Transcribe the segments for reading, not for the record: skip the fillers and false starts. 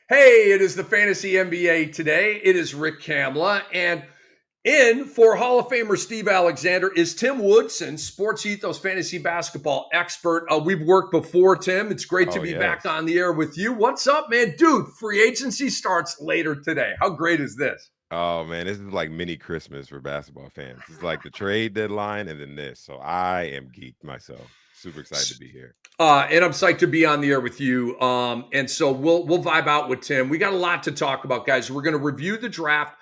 Hey, it is the Fantasy NBA today. It is Rick Kamla. And in for Hall of Famer Steve Alexander is Tim Woodson, Sports Ethos fantasy basketball expert. We've worked before, Tim. It's great to Oh, be back yes. on the air with you. What's up, man? Dude, free agency starts later today. How great is this? Oh, man, this is like mini Christmas for basketball fans. It's like the trade deadline and then this. So I am geeked myself. Super excited to be here. And I'm psyched to be on the air with you. And so we'll vibe out with Tim. We got a lot to talk about, guys. We're going to review the draft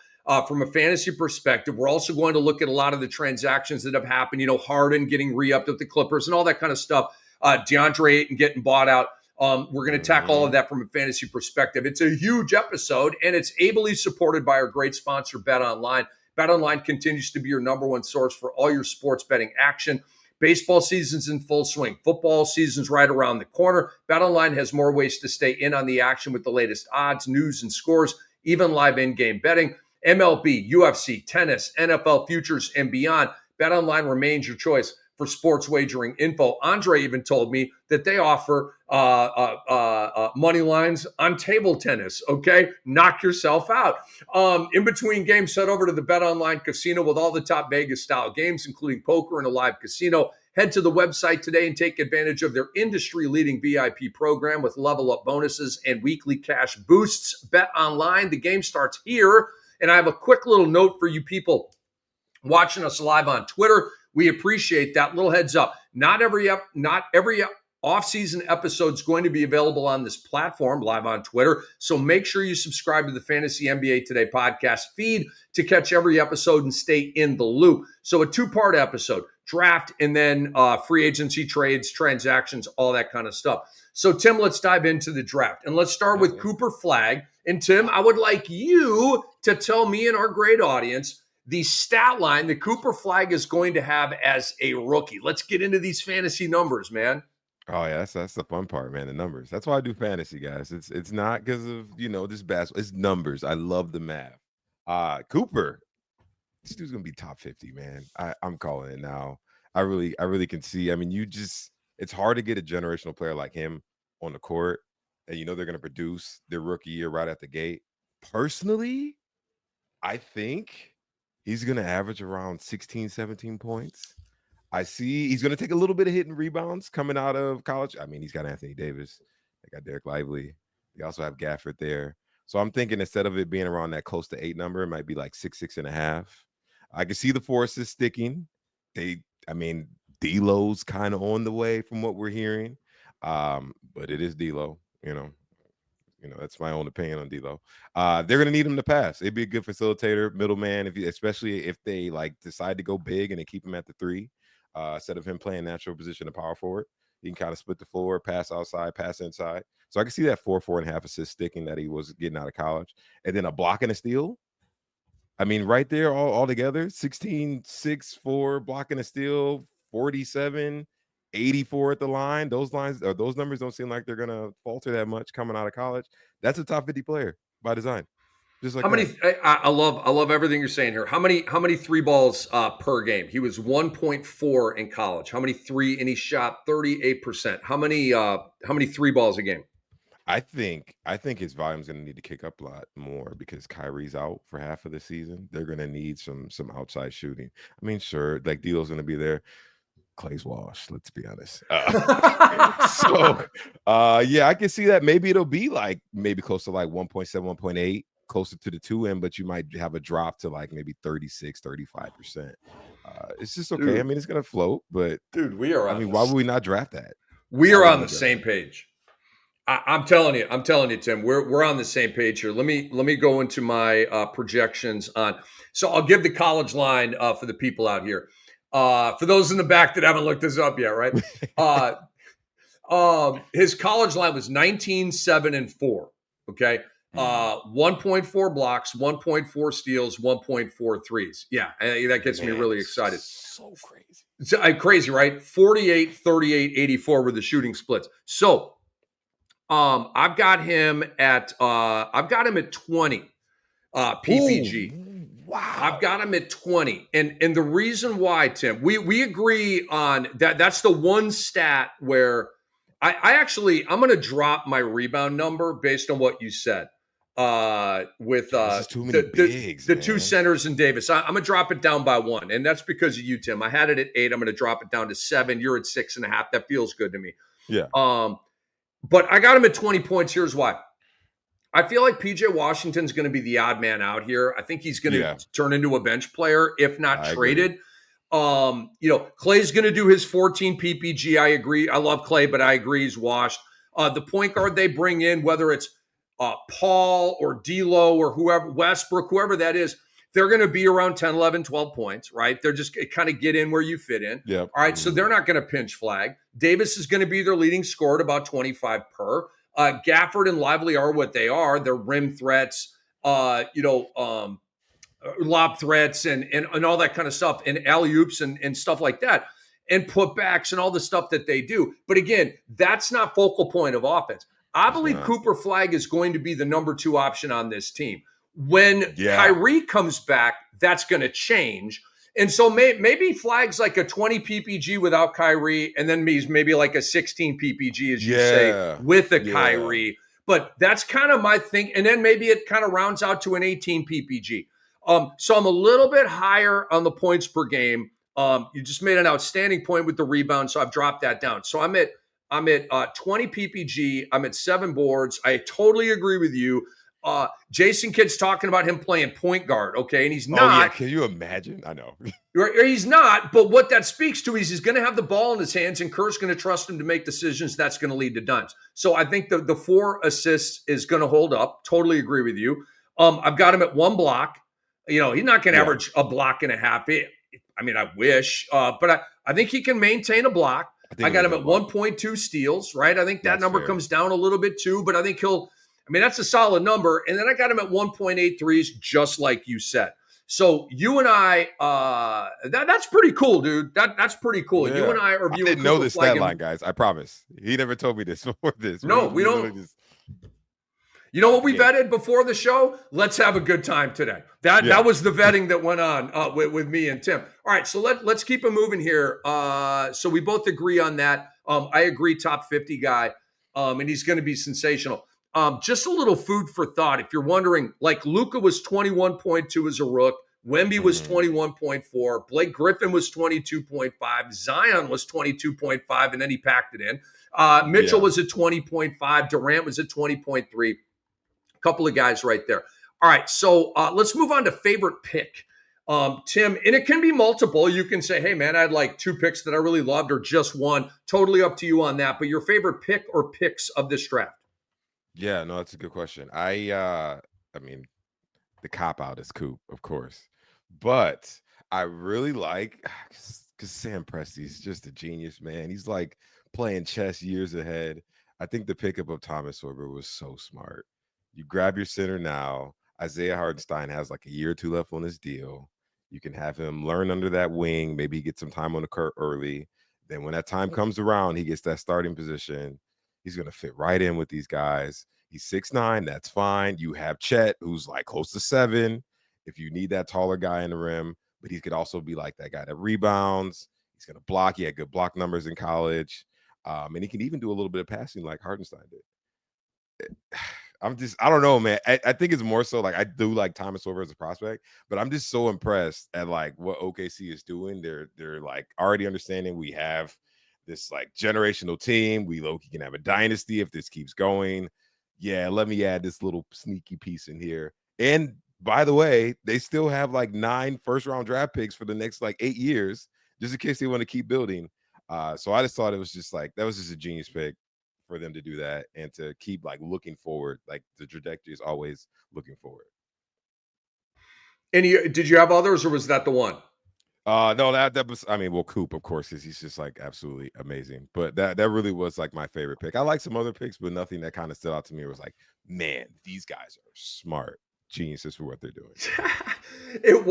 from a fantasy perspective. We're also going to look at a lot of the transactions that have happened. You know, Harden getting re-upped with the Clippers and all that kind of stuff. DeAndre Ayton getting bought out. We're going to tackle all of that from a fantasy perspective. It's a huge episode, and it's ably supported by our great sponsor, BetOnline. BetOnline continues to be your number one source for all your sports betting action. Baseball season's in full swing. Football season's right around the corner. BetOnline has more ways to stay in on the action with the latest odds, news, and scores, even live in-game betting. MLB, UFC, tennis, NFL futures, and beyond. BetOnline remains your choice for sports wagering info. Andre even told me that they offer money lines on table tennis. Okay, knock yourself out. In between games, head over to the BetOnline casino with all the top Vegas-style games, including poker and a live casino. Head to the website today and take advantage of their industry-leading VIP program with level-up bonuses and weekly cash boosts. BetOnline, the game starts here. And I have a quick little note for you people watching us live on Twitter. We appreciate that. Little heads up. Not every off-season episode is going to be available on this platform, live on Twitter. So make sure you subscribe to the Fantasy NBA Today podcast feed to catch every episode and stay in the loop. So a two-part episode, draft and then free agency trades, transactions, all that kind of stuff. So, Tim, let's dive into the draft. And let's start with Cooper Flagg. And, Tim, I would like you to tell me and our great audience the stat line that Cooper Flagg is going to have as a rookie. Let's get into these fantasy numbers, man. Oh, yeah, that's the fun part, man, the numbers. That's why I do fantasy, guys. It's not because of, this basketball. It's numbers. I love the math. Cooper, this dude's going to be top 50, man. I'm calling it now. I really can see. I mean, it's hard to get a generational player like him on the court, and they're going to produce their rookie year right at the gate. Personally, I think he's going to average around 16, 17 points. I see he's going to take a little bit of hitting rebounds coming out of college. I mean, he's got Anthony Davis. They got Derek Lively. They also have Gafford there. So I'm thinking instead of it being around that close to 8 number, it might be like 6, 6.5. I can see the forces sticking. D'Lo's kind of on the way from what we're hearing. But it is D'Lo, that's my own opinion on D'Lo. They're gonna need him to pass. It'd be a good facilitator, middleman, especially if they decide to go big and they keep him at the 3, instead of him playing natural position of power forward. He can kind of split the floor, pass outside, pass inside. So I can see that 4.5 assist sticking that he was getting out of college, and then a block and a steal. I mean, right there, all together, 16, 6, 4, blocking a steal, 47. 84 at the line. Those numbers don't seem like they're gonna falter that much coming out of college. That's a top 50 player by design. Just like How many? I love everything you're saying here. How many three balls per game? He was 1.4 in college. How many three? And he shot 38%. How many three balls a game? I think his volume's gonna need to kick up a lot more because Kyrie's out for half of the season. They're gonna need some outside shooting. I mean, sure, D'Lo's gonna be there. Clay's washed, let's be honest. Yeah, I can see that. Maybe it'll be maybe close to 1.7, 1.8, closer to the 2 end, but you might have a drop to maybe 36, 35%. It's just okay. Dude, I mean, it's gonna float, but dude, we are. why would we not draft that? We are on the same page. I'm telling you, Tim. We're on the same page here. Let me go into my projections on. So I'll give the college line for the people out here. For those in the back that haven't looked this up yet, right? His college line was 19, 7, and 4. Okay. 1.4 blocks, 1.4 steals, 1.4 threes. Yeah, that gets me really excited. So crazy. It's crazy, right? 48, 38, 84 were the shooting splits. So I've got him at 20 PPG. Ooh. Wow. I've got him at 20. And the reason why, Tim, we agree on that. That's the one stat where I'm going to drop my rebound number based on what you said. With This is too many bigs, the two man. centers and Davis, I'm going to drop it down by 1, and that's because of you, Tim. I had it at 8. I'm going to drop it down to 7. You're at 6.5. That feels good to me. Yeah. But I got him at 20 points. Here's why. I feel like PJ Washington's going to be the odd man out here. I think he's going to turn into a bench player, if not traded. Clay's going to do his 14 PPG. I agree. I love Clay, but I agree he's washed. The point guard they bring in, whether it's Paul or D'Lo or whoever, Westbrook, whoever that is, they're going to be around 10, 11, 12 points, right? They're just kind of get in where you fit in. Yep. All right, so they're not going to pinch Flagg. Davis is going to be their leading scorer at about 25 per. Gafford and Lively are what they are. They're rim threats, lob threats and all that kind of stuff, and alley-oops and stuff like that, and putbacks and all the stuff that they do. But again, that's not focal point of offense. I believe Cooper Flagg is going to be the number 2 option on this team. When Kyrie comes back, that's going to change. And so maybe Flagg's like a 20 PPG without Kyrie, and then he's maybe like a 16 PPG, as you say, with a Kyrie. But that's kind of my thing. And then maybe it kind of rounds out to an 18 PPG. So I'm a little bit higher on the points per game. You just made an outstanding point with the rebound, so I've dropped that down. So I'm at 20 PPG. I'm at 7 boards. I totally agree with you. Jason Kidd's talking about him playing point guard, okay? And he's not. Oh, yeah. Can you imagine? I know. He's not, but what that speaks to is he's going to have the ball in his hands, and Kerr's going to trust him to make decisions. That's going to lead to duns. So I think the 4 assists is going to hold up. Totally agree with you. I've got him at 1 block. He's not going to average a block and a half. I wish, but I think he can maintain a block. I got him at 1.2 steals, right? I think that number comes down a little bit too, but I think that's a solid number. And then I got him at 1.8 threes, just like you said. So you and I, that's pretty cool, dude. That's pretty cool. Yeah. You and I are viewing. I didn't know this stat line, guys. I promise. He never told me this before this. No, we don't. You know what we vetted before the show? Let's have a good time today. That was the vetting that went on with me and Tim. All right, so let's keep it moving here. So we both agree on that. I agree, top 50 guy, and he's going to be sensational. Just a little food for thought. If you're wondering, like Luka was 21.2 as a rook. Wemby was 21.4. Blake Griffin was 22.5. Zion was 22.5, and then he packed it in. Mitchell was at 20.5. Durant was at 20.3. A couple of guys right there. All right, so let's move on to favorite pick. Tim, and it can be multiple. You can say, hey, man, I had like 2 picks that I really loved or just one. Totally up to you on that. But your favorite pick or picks of this draft? Yeah, no, that's a good question. I mean, the cop-out is Coop, of course. But I really like, because Sam Presti's just a genius, man. He's like playing chess years ahead. I think the pickup of Thomas Sorber was so smart. You grab your center now. Isaiah Hartenstein has like a year or 2 left on his deal. You can have him learn under that wing, maybe get some time on the court early. Then when that time comes around, he gets that starting position. He's going to fit right in with these guys. He's 6'9", that's fine. You have Chet, who's like close to 7, if you need that taller guy in the rim. But he could also be like that guy that rebounds. He's going to block. He had good block numbers in college. And he can even do a little bit of passing like Hartenstein did. I don't know, man. I think it's more so like I do like Thomas Sorber as a prospect, but I'm just so impressed at like what OKC is doing. They're like already understanding we have this like generational team. We low-key can have a dynasty if this keeps going. Yeah, let me add this little sneaky piece in here. And by the way, they still have like 9 first-round draft picks for the next like 8 years, just in case they want to keep building. So I just thought it was just like that was just a genius pick for them to do that and to keep like looking forward. Like the trajectory is always looking forward. And did you have others, or was that the one? No, that was, I mean, well, Coop, of course, he's just like absolutely amazing. But that really was like my favorite pick. I like some other picks, but nothing that kind of stood out to me. It was like, man, these guys are smart geniuses for what they're doing. It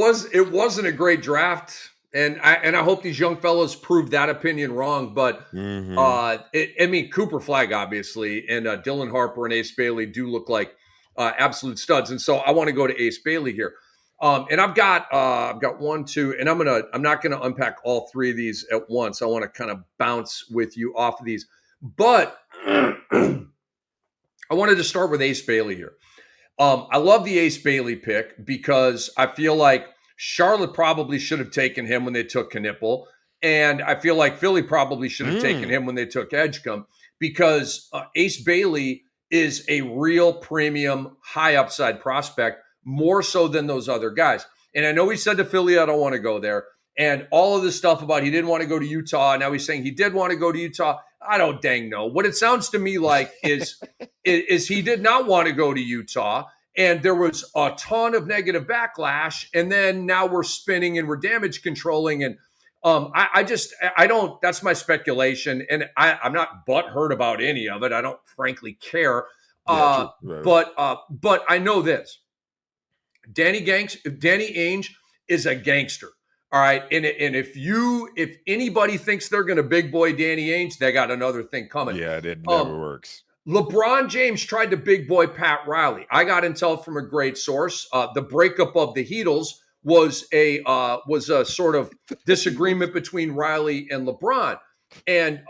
wasn't a great draft. And I hope these young fellows prove that opinion wrong. But Cooper Flagg, obviously, and Dylan Harper and Ace Bailey do look like absolute studs. And so I want to go to Ace Bailey here. And I've got 1, 2, and I'm not gonna unpack all 3 of these at once. I want to kind of bounce with you off of these. But I wanted to start with Ace Bailey here. I love the Ace Bailey pick because I feel like Charlotte probably should have taken him when they took Knipple. And I feel like Philly probably should have taken him when they took Edgecombe because Ace Bailey is a real premium, high upside prospect, more so than those other guys. And I know he said to Philly, I don't want to go there. And all of this stuff about he didn't want to go to Utah. Now he's saying he did want to go to Utah. I don't dang know. What it sounds to me like is he did not want to go to Utah. And there was a ton of negative backlash. And then now we're spinning and we're damage controlling. And I don't, that's my speculation. And I'm not butthurt about any of it. I don't frankly care. Yeah, true. But I know this. Danny Ainge is a gangster. All right. And if anybody thinks they're going to big boy Danny Ainge, they got another thing coming. Yeah, it never works. LeBron James tried to big boy Pat Riley. I got intel from a great source. The breakup of the Heatles was a sort of disagreement between Riley and LeBron. And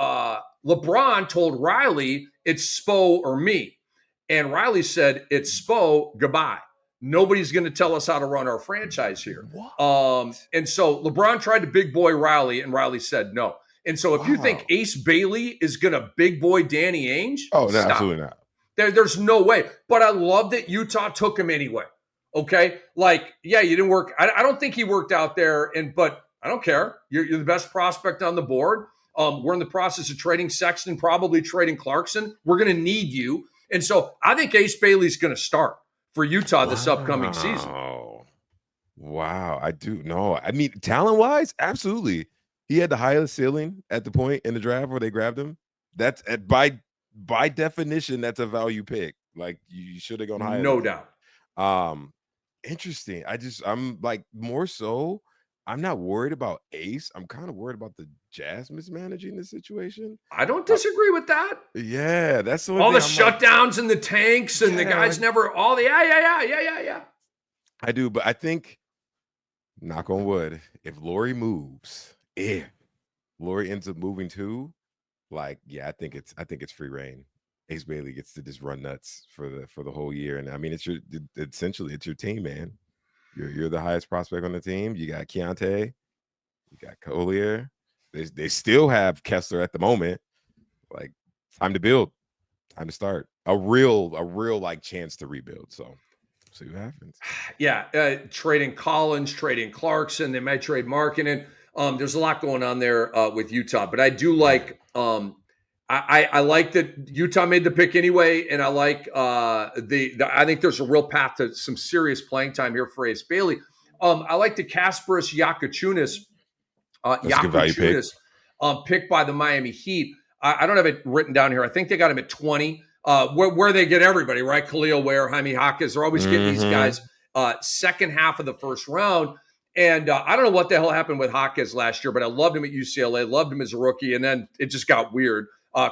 LeBron told Riley, it's Spo or me. And Riley said, it's Spo, goodbye. Nobody's going to tell us how to run our franchise here. And so LeBron tried to big boy Riley, and Riley said no. And so if you think Ace Bailey is going to big boy Danny Ainge, no, absolutely not. There's no way. But I love that Utah took him anyway. Okay? Like, yeah, you didn't work. I don't think he worked out there, but I don't care. You're the best prospect on the board. We're in the process of trading Sexton, probably trading Clarkson. We're going to need you. And so I think Ace Bailey's going to start for Utah this upcoming season. Wow. I do know. I mean, talent-wise, absolutely. He had the highest ceiling at the point in the draft where they grabbed him. That's by definition, that's a value pick. Like you should have gone higher. No doubt. Interesting. I'm like more so. I'm not worried about Ace. I'm kind of worried about the Jazz mismanaging the situation. I don't disagree with that. Yeah, that's all the shutdowns and the tanks and the guys never all the yeah. I do, but I think, knock on wood, if Laurie ends up moving too, like, yeah, I think it's free reign. Ace Bailey gets to just run nuts for the whole year, and I mean, essentially it's your team, man. You're the highest prospect on the team. You got Keontae, you got Collier. They still have Kessler at the moment. Like, time to build, time to start. A real like chance to rebuild. So see what happens. Yeah, trading Collins, trading Clarkson. They might trade Markkanen. There's a lot going on there with Utah, but I do like. I like that Utah made the pick anyway, and I like I think there's a real path to some serious playing time here for Ace Bailey. I like the Kasparas Jakučiūnas pick by the Miami Heat. I don't have it written down here. I think they got him at 20, where they get everybody, right? Khalil Ware, Jaime Jaquez. They're always getting these guys second half of the first round. And I don't know what the hell happened with Jaquez last year, but I loved him at UCLA, loved him as a rookie, and then it just got weird.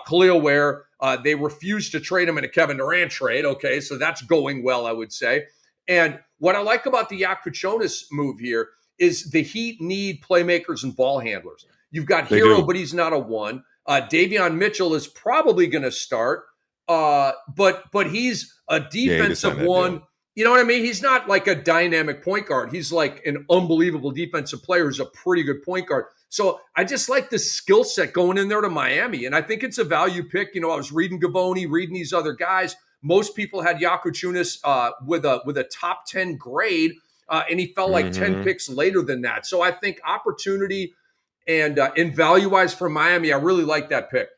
Khalil Ware, they refused to trade him in a Kevin Durant trade. Okay, so that's going well, I would say. And what I like about the Jakučiūnas move here is the Heat need playmakers and ball handlers. You've got Hero, but he's not a one. Davion Mitchell is probably going to start, but he's a defensive one. You know what I mean? He's not like a dynamic point guard. He's like an unbelievable defensive player who's a pretty good point guard. So I just like the skill set going in there to Miami. And I think it's a value pick. You know, I was reading Gavoni, reading these other guys. Most people had Jakučiūnas with a top 10 grade, and he fell like 10 picks later than that. So I think opportunity and in value-wise for Miami, I really like that pick.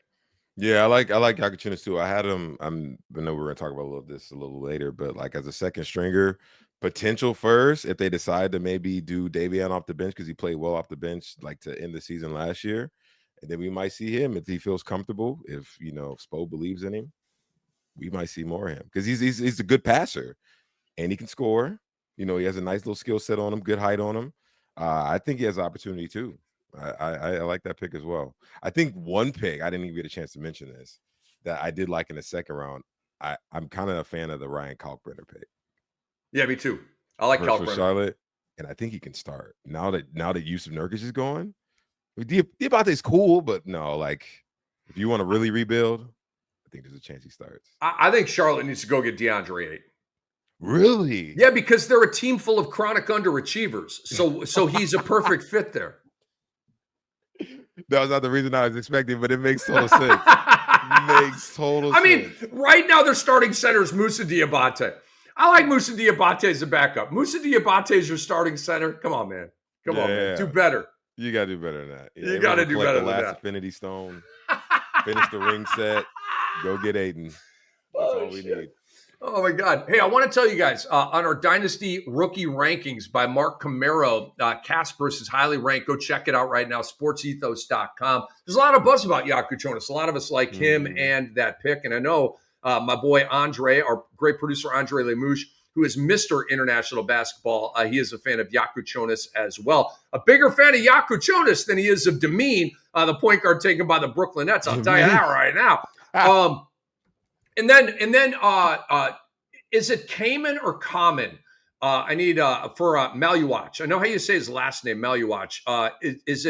Yeah, I like Jakučiūnas too. I had him. I know we're gonna talk about this a little later, but like as a second stringer, potential first if they decide to maybe do Davion off the bench because he played well off the bench like to end the season last year, and then we might see him if he feels comfortable. If Spo believes in him, we might see more of him because he's a good passer and he can score. He has a nice little skill set on him, good height on him. I think he has an opportunity too. I like that pick as well. I think one pick, I didn't even get a chance to mention this, that I did like in the second round. I'm kind of a fan of the Ryan Kalkbrenner pick. Yeah, me too. I like Kalkbrenner. For Charlotte, and I think he can start. Now that Yusuf Nurkic is going, Diabate's cool, but no, like if you want to really rebuild, I think there's a chance he starts. I think Charlotte needs to go get DeAndre Ayton. Really? Yeah, because they're a team full of chronic underachievers. So he's a perfect fit there. That was not the reason I was expecting, but it makes total sense. Makes total sense. I mean, right now their starting center is Moussa Diabate. I like Moussa Diabate as a backup. Moussa Diabate is your starting center. Come on, man. Come on, man. Do better. You got to do better than that. Yeah, you got to do better than that. The last Affinity Stone. Finish the ring set. Go get Aiden. That's all we need. Oh, my God. Hey, I want to tell you guys, on our Dynasty Rookie Rankings by Mark Camaro, Casper's is highly ranked. Go check it out right now, sportsethos.com. There's a lot of buzz about Jaco Jonas. A lot of us like him and that pick. And I know my boy Andre, our great producer Andre Lemouche, who is Mr. International Basketball, he is a fan of Jaco Jonas as well. A bigger fan of Jaco Jonas than he is of Demeen, the point guard taken by the Brooklyn Nets. I'll tell you that right now. And then, is it Kamen or Common? I need for Maluach. I know how you say his last name, Maluach. It's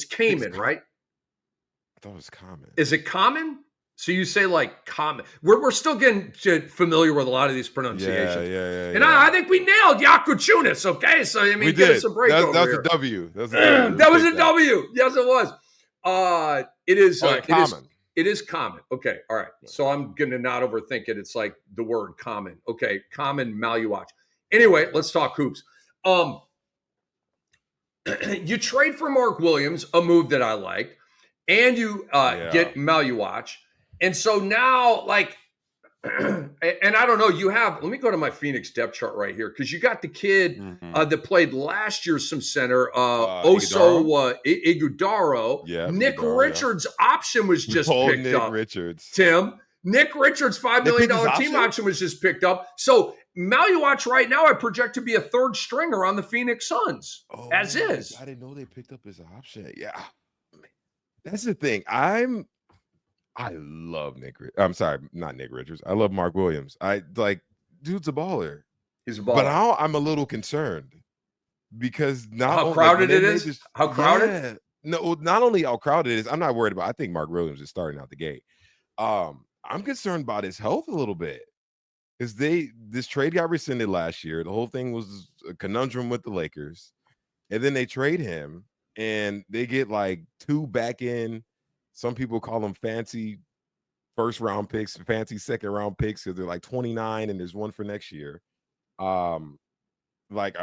Kamen, right? I thought it was Common. Is it Common? So you say like Common. We're still getting familiar with a lot of these pronunciations. Yeah. And I think we nailed Jaco Jonas. Okay, so I mean, give us a break. That was here. A W. That was a W. Yes, it was. It is Common. It is common. Okay. All right. So I'm going to not overthink it. It's like the word common. Okay. Common Maluach. Anyway, let's talk hoops. You trade for Mark Williams, a move that I liked, and you get Maluach. And so now, like, and I don't know, let me go to my Phoenix depth chart right here, because you got the kid that played last year some center, Oso Igudaro. Yeah, Nick Richards' option was just picked Nick up. Richards. Tim, Nick Richards' $5 million team option was just picked up. So Maluach right now I project to be a third stringer on the Phoenix Suns, as is. I didn't know they picked up his option. Yeah. That's the thing. I love I'm sorry, not Nick Richards. I love Mark Williams. Dude's a baller. He's a baller. But now I'm a little concerned because how crowded it is. How crowded? Yeah, no, not only how crowded it is. I'm not worried about. I think Mark Williams is starting out the gate. I'm concerned about his health a little bit because this trade got rescinded last year. The whole thing was a conundrum with the Lakers, and then they trade him and they get like 2 back end. Some people call them fancy first round picks, fancy second round picks because they're like 29 and there's one for next year. Are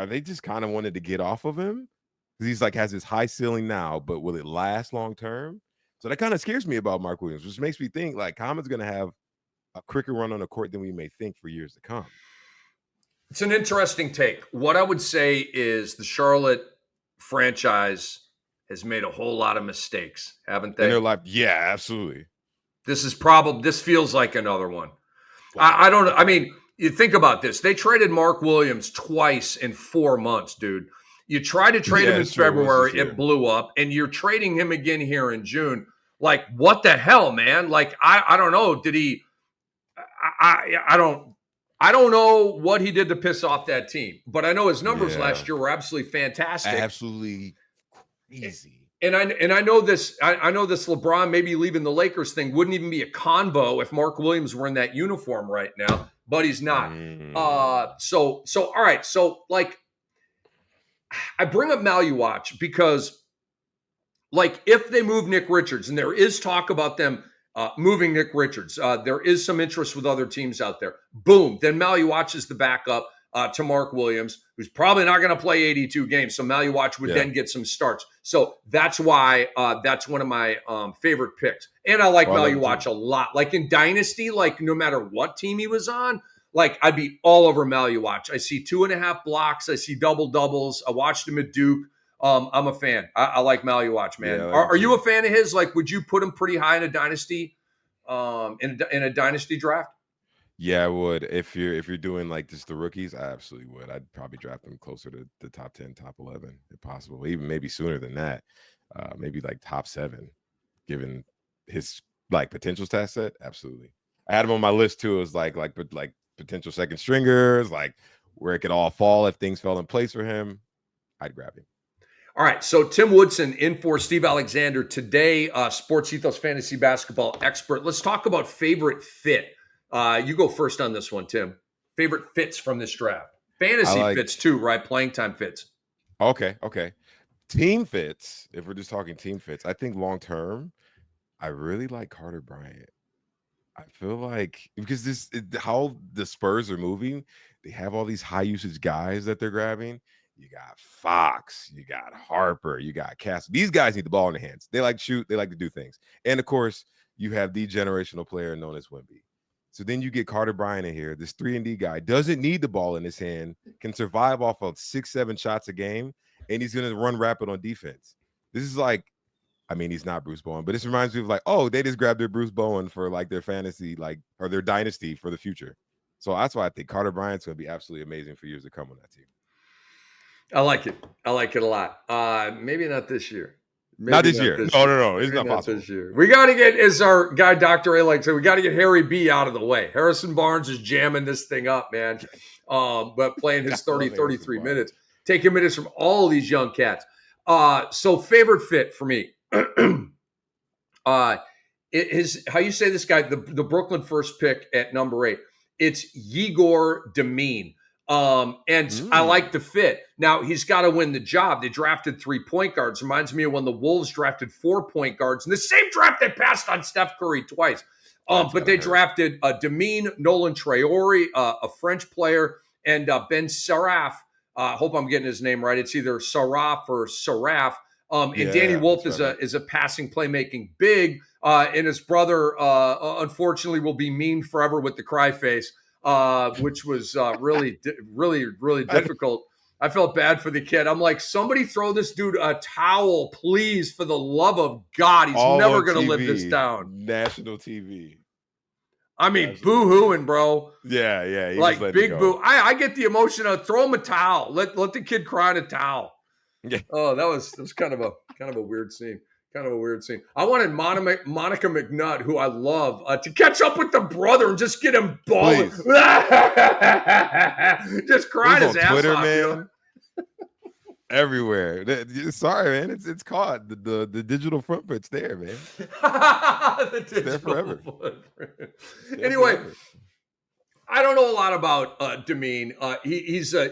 they just kind of wanted to get off of him? Because he's like has this high ceiling now, but will it last long term? So that kind of scares me about Mark Williams, which makes me think like Common's going to have a quicker run on the court than we may think for years to come. It's an interesting take. What I would say is the Charlotte franchise has made a whole lot of mistakes, haven't they? And they're like, yeah, absolutely. This feels like another one. I mean, you think about this. They traded Mark Williams twice in 4 months, dude. You tried to trade him in February, it blew up, and you're trading him again here in June. Like, what the hell, man? Like, I don't know. Did he I don't know what he did to piss off that team, but I know his numbers last year were absolutely fantastic. Absolutely easy. And I know this. I know this LeBron maybe leaving the Lakers thing wouldn't even be a convo if Mark Williams were in that uniform right now, but he's not. So all right. So like, I bring up Maluach because, like, if they move Nick Richards, and there is talk about them moving Nick Richards, there is some interest with other teams out there. Boom, then Maluach is the backup to Mark Williams, who's probably not going to play 82 games. So Maluach would then get some starts. So that's why that's one of my favorite picks. And I like Maluach a lot. Like in Dynasty, like no matter what team he was on, like I'd be all over Maluach. I see 2.5 blocks. I see doubles. I watched him at Duke. I'm a fan. I like Maluach, man. Yeah, are you a fan of his? Like, would you put him pretty high in a dynasty, in a dynasty draft? Yeah, I would. If you're doing like just the rookies, I absolutely would. I'd probably draft them closer to the top 10, top 11, if possible. Even maybe sooner than that. Maybe like top 7, given his like potential stat set. Absolutely. I had him on my list too. It was like potential second stringers, like where it could all fall if things fell in place for him. I'd grab him. All right, so Tim Woodson in for Steve Alexander today, Sports Ethos fantasy basketball expert. Let's talk about favorite fit. You go first on this one, Tim. Favorite fits from this draft. I Fantasy like fits too, right? Playing time fits. okay. Team fits. If we're just talking team fits, I think long term, I really like Carter Bryant. I feel like because how the Spurs are moving, they have all these high usage guys that they're grabbing. You got Fox, you got Harper, you got Cass. These guys need the ball in their hands. They like to shoot, they like to do things. And of course, you have the generational player known as Wemby. So then you get Carter Bryant in here. This 3-and-D guy doesn't need the ball in his hand, can survive off of 6-7 shots a game, and he's going to run rapid on defense. This is like, I mean, he's not Bruce Bowen, but this reminds me of like, oh, they just grabbed their Bruce Bowen for like their fantasy, like, or their dynasty for the future. So that's why I think Carter Bryant's going to be absolutely amazing for years to come on that team. I like it. I like it a lot. Maybe not this year. Not this year. No. It's Maybe not not possible. this year. We got to get, as our guy Dr. A like said, we got to get Harry B out of the way. Harrison Barnes is jamming this thing up, man. But playing his 30, 33 minutes, taking minutes from all these young cats. So favorite fit for me. It is how you say this guy, the Brooklyn first pick at number 8. It's Igor Demine. And I like the fit. Now he's got to win the job. They drafted 3 point guards. Reminds me of when the Wolves drafted 4 point guards in the same draft they passed on Steph Curry twice. But they drafted Demine, Nolan Traore, a French player, and Ben Saraf. Hope I'm getting his name right. It's either Saraf or Saraf. And Danny Wolf is a passing playmaking big. And his brother, unfortunately, will be memed forever with the cry face. Which was really difficult. I felt bad for the kid. I'm like, somebody throw this dude a towel, please, for the love of God. He's never going to live this down. National TV. I mean, boo-hooing, bro. Yeah. Like, big boo. I get the emotion of throw him a towel. Let the kid cry in a towel. Yeah. Oh, that was kind of a weird scene. Kind of a weird scene. I wanted Monica McNutt, who I love, to catch up with the brother and just get him balling. Just crying his ass Twitter, off, man. you know? Everywhere. Sorry, man. It's caught. The digital footprint's there, man. It's there forever. Anyway. I don't know a lot about Demine. He's a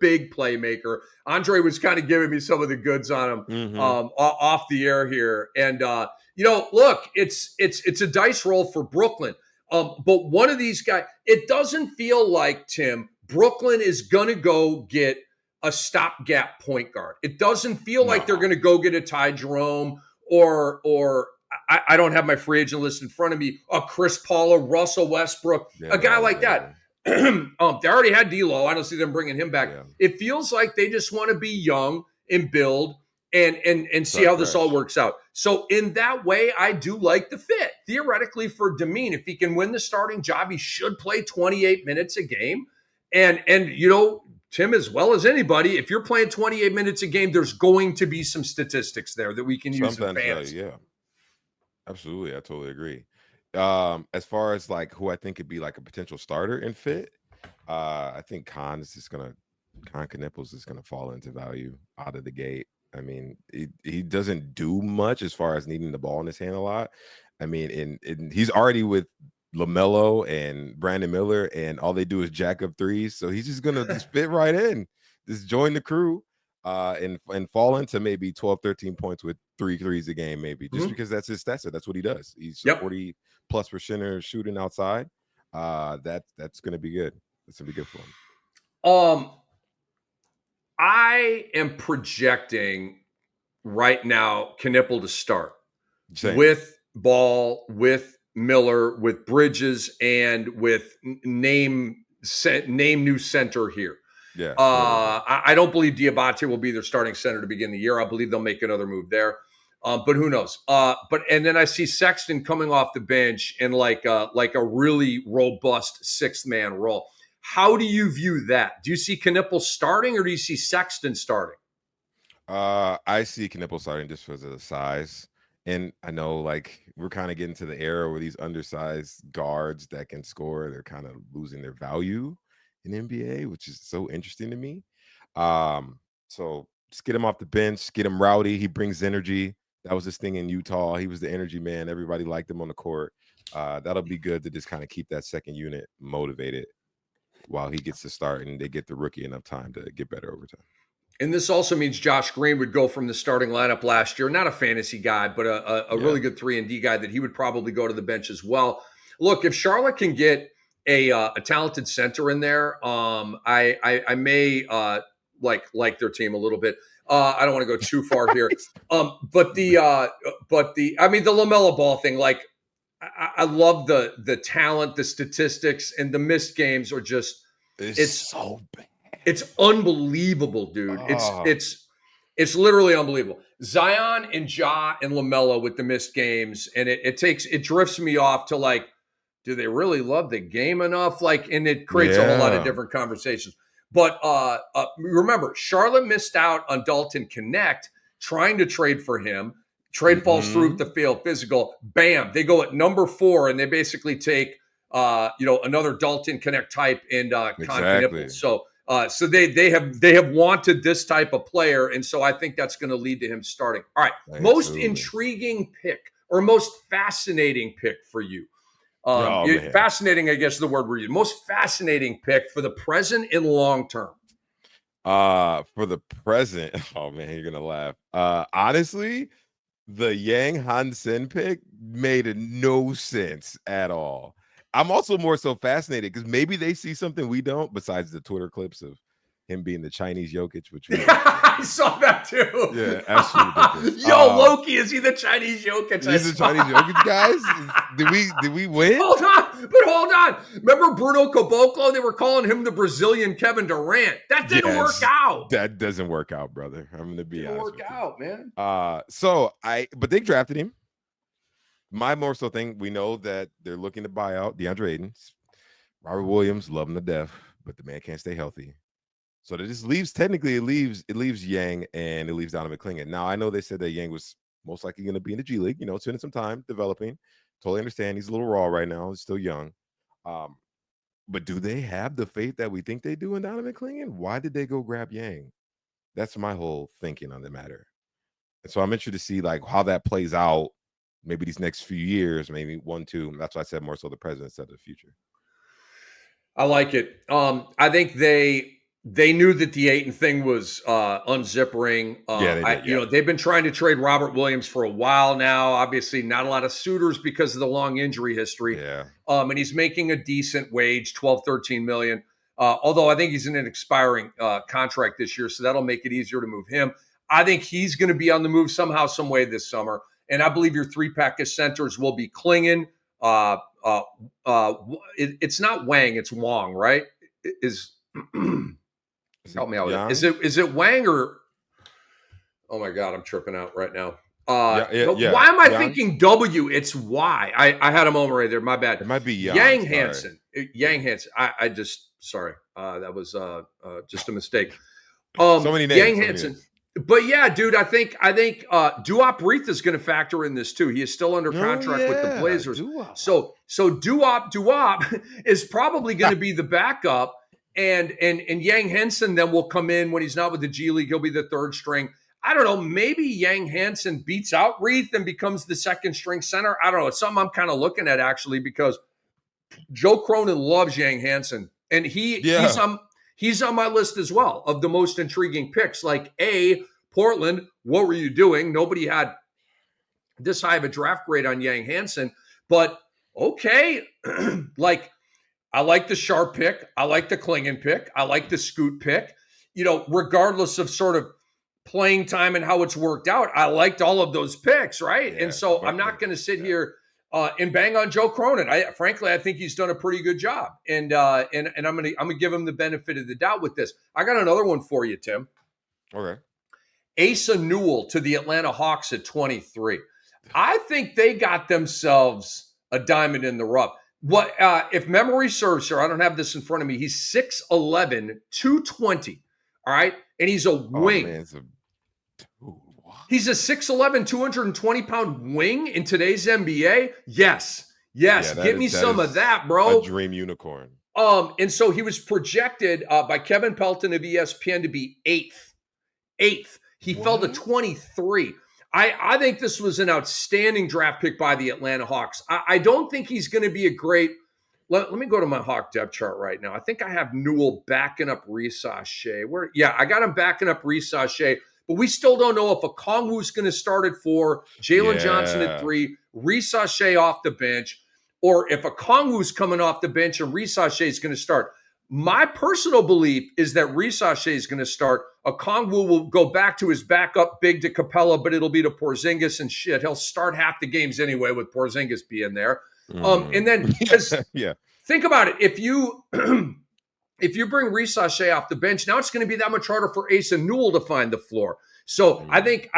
big playmaker. Andre was kind of giving me some of the goods on him off the air here, and look, it's a dice roll for Brooklyn. But one of these guys, it doesn't feel like, Tim, Brooklyn is gonna go get a stopgap point guard. It doesn't feel like they're gonna go get a Ty Jerome or I don't have my free agent list in front of me. Chris Paul, Russell Westbrook, a guy like that. They already had D'Lo. I don't see them bringing him back. Yeah. It feels like they just want to be young and build and see how this all works out. So in that way, I do like the fit. Theoretically, for Demine, if he can win the starting job, he should play 28 minutes a game. And Tim, as well as anybody, if you're playing 28 minutes a game, there's going to be some statistics there that we can use in fantasy. Yeah. Absolutely. I totally agree. As far as like who I think could be like a potential starter and fit, I think Khan Knipples is gonna fall into value out of the gate. I mean, he doesn't do much as far as needing the ball in his hand a lot. I mean, and he's already with LaMelo and Brandon Miller, and all they do is jack up threes. So he's just gonna just fit right in, just join the crew. And fall into maybe 12, 13 points with 3 threes a game, maybe just because that's his stats. That's what he does. He's 40+% shooting outside. That's going to be good. That's going to be good for him. I am projecting right now Knipple to start. Same. With Ball, with Miller, with Bridges, and with name new center here. Yeah. I don't believe Diabate will be their starting center to begin the year. I believe they'll make another move there. But who knows? And then I see Sexton coming off the bench in like a really robust 6-man role. How do you view that? Do you see Knipple starting, or do you see Sexton starting? I see Knipple starting just because of the size. And I know, like, we're kind of getting to the era where these undersized guards that can score, they're kind of losing their value in NBA, which is so interesting to me. So Just get him off the bench, get him rowdy. He brings energy. That was his thing in Utah. He was the energy man. Everybody liked him on the court. That'll be good to just kind of keep that second unit motivated while he gets to start and they get the rookie enough time to get better over time. And this also means Josh Green would go from the starting lineup last year, not a fantasy guy, but a really good 3-and-D guy that he would probably go to the bench as well. Look, if Charlotte can get a talented center in there, I may like their team a little bit. I don't want to go too far here, but the LaMelo Ball thing, like I love the talent, the statistics, and the missed games are just it's so bad. It's unbelievable, dude. It's literally unbelievable. Zion and Ja and LaMelo with the missed games, and it drifts me off to like, do they really love the game enough? Like, and it creates a whole lot of different conversations. But remember, Charlotte missed out on Dalton Connect trying to trade for him. Trade falls through with the failed physical. Bam, they go at number 4, and they basically take another Dalton Connect type and Con. So they have wanted this type of player, and so I think that's going to lead to him starting. All right, most intriguing pick or most fascinating pick for you. Fascinating, I guess, is the word we're using. Most fascinating pick for the present and long term. For the present, oh man, you're gonna laugh. Honestly, the Yang Hansen pick made no sense at all. I'm also more so fascinated because maybe they see something we don't, besides the Twitter clips of him being the Chinese Jokic, which I saw that too. Yeah, absolutely. Yo, Loki, is he the Chinese Jokic? He's the Chinese Jokic, guys. Did we win? Hold on. Remember Bruno Caboclo? They were calling him the Brazilian Kevin Durant. That didn't work out. That doesn't work out, brother. I'm gonna be honest. Didn't work out, man. But they drafted him. My more so thing, we know that they're looking to buy out DeAndre Ayton. Robert Williams, love him to death, but the man can't stay healthy. So that just leaves, technically, it leaves Yang and it leaves Donovan McClingan. Now, I know they said that Yang was most likely going to be in the G League, spending some time developing. Totally understand. He's a little raw right now. He's still young. But do they have the faith that we think they do in Donovan McClingan? Why did they go grab Yang? That's my whole thinking on the matter. And so I'm interested to see like how that plays out, maybe these next few years, maybe 1, 2. That's why I said more so the present instead of the future. I like it. I think they knew that the Ayton thing was unzippering. They've been trying to trade Robert Williams for a while now. Obviously, not a lot of suitors because of the long injury history. Yeah. And he's making a decent wage, 12, 13 million. Although I think he's in an expiring contract this year, so that'll make it easier to move him. I think he's going to be on the move somehow, some way this summer. And I believe your 3-pack of centers will be Klingon. It's not Wang, it's Wong, right? Help me out with it. Is it Wang or? Oh my God, I'm tripping out right now. Why am I thinking W? It's Y. I had a moment right there. My bad. It might be Yang Hansen. Yang Hansen. I just sorry. That was just a mistake. So many names. Yang Hansen. But yeah, dude, I think Duop Reith is going to factor in this too. He is still under contract with the Blazers. Duop. So Duop is probably going to be the backup. And Yang Hansen then will come in when he's not with the G League. He'll be the 3rd string. I don't know. Maybe Yang Hansen beats out Reith and becomes the 2nd string center. I don't know. It's something I'm kind of looking at actually because Joe Cronin loves Yang Hansen, and he's on my list as well of the most intriguing picks. Like Portland, what were you doing? Nobody had this high of a draft grade on Yang Hansen, but okay, like. I like the Sharp pick. I like the Klingon pick. I like the Scoot pick. Regardless of sort of playing time and how it's worked out, I liked all of those picks, right? Yeah, and so I'm not going to sit here and bang on Joe Cronin. Frankly, I think he's done a pretty good job, and I'm gonna give him the benefit of the doubt with this. I got another one for you, Tim. Okay. Asa Newell to the Atlanta Hawks at 23. I think they got themselves a diamond in the rough. What if memory serves, sir? I don't have this in front of me. He's 6'11", 220. All right, and he's a wing. He's a 6'11", 220-pound wing in today's NBA. Yes. Give me some of that, bro. A dream unicorn. And so he was projected by Kevin Pelton of ESPN to be eighth. He fell to 23. I think this was an outstanding draft pick by the Atlanta Hawks. I don't think he's going to be a great. Let me go to my Hawk depth chart right now. I think I have Newell backing up Shea. Yeah, I got him backing up Shea, but we still don't know if Okongwu's going to start at 4, Jalen Johnson at 3, Shea off the bench, or if Okongwu's coming off the bench and Shea is going to start. My personal belief is that Shea is going to start. Okongwu will go back to his backup big to Capella, but it'll be to Porzingis and shit. He'll start half the games anyway with Porzingis being there. And then think about it. If you if you bring Shea off the bench, now it's going to be that much harder for Asa Newell to find the floor. So I think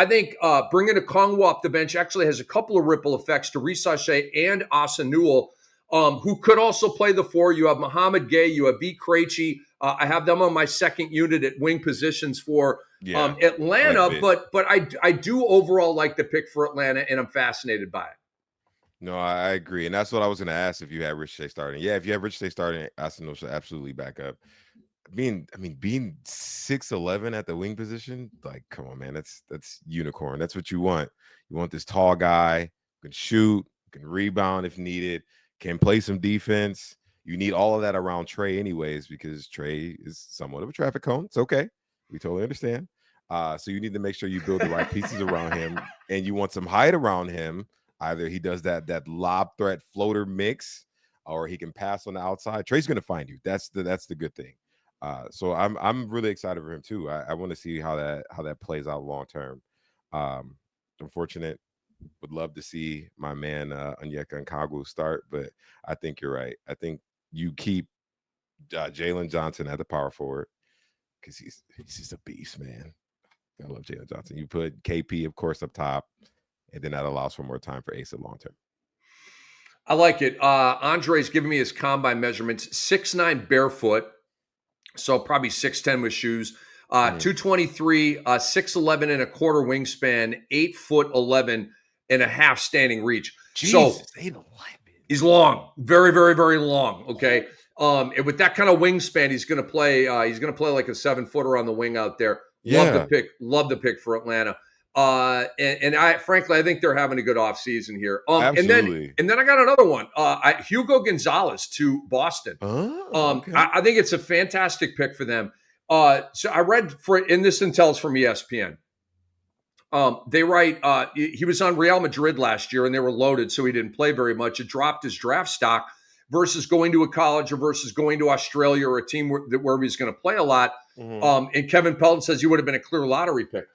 bringing Okongwu off the bench actually has a couple of ripple effects to Shea and Asa Newell, who could also play the 4. You have Muhammad Gay, you have V. Krejci. I have them on my second unit at wing positions for Atlanta, but I do overall like the pick for Atlanta, and I'm fascinated by it. No, I agree. And that's what I was going to ask if you had Rich Shea starting. Yeah, if you have Rich Shea starting, Asa Newell should absolutely back up. Being 6'11" at the wing position, like, come on, man, that's unicorn. That's what you want. You want this tall guy who can shoot, can rebound if needed, can play some defense. You need all of that around Trey anyways, because Trey is somewhat of a traffic cone. It's okay. We totally understand. So you need to make sure you build the right pieces around him, and you want some height around him. Either he does that lob threat floater mix, or he can pass on the outside. Trey's going to find you. That's the good thing. So I'm really excited for him too. I want to see how that plays out long term. Unfortunate. Would love to see my man Onyeka Okongwu start, but I think you're right. I think you keep Jalen Johnson at the power forward because he's just a beast, man. I love Jalen Johnson. You put KP, of course, up top, and then that allows for more time for Asa long term. I like it. Andre's giving me his combine measurements: 6'9" barefoot, so probably 6'10" with shoes. 223, 6'11" and a quarter wingspan, 8'11" and a half standing reach. Jesus, so 8'11". He's long, very, very, very long. Okay. And with that kind of wingspan, he's going to play like a 7-footer on the wing out there. Love the pick for Atlanta. And I frankly, I think they're having a good offseason here. Absolutely. And then I got another one. Hugo Gonzalez to Boston. Okay. I think it's a fantastic pick for them. So I read and this intel's from ESPN. They write he was on Real Madrid last year and they were loaded, so he didn't play very much. It dropped his draft stock versus going to a college or versus going to Australia or a team where he's going to play a lot. And Kevin Pelton says he would have been a clear lottery pick.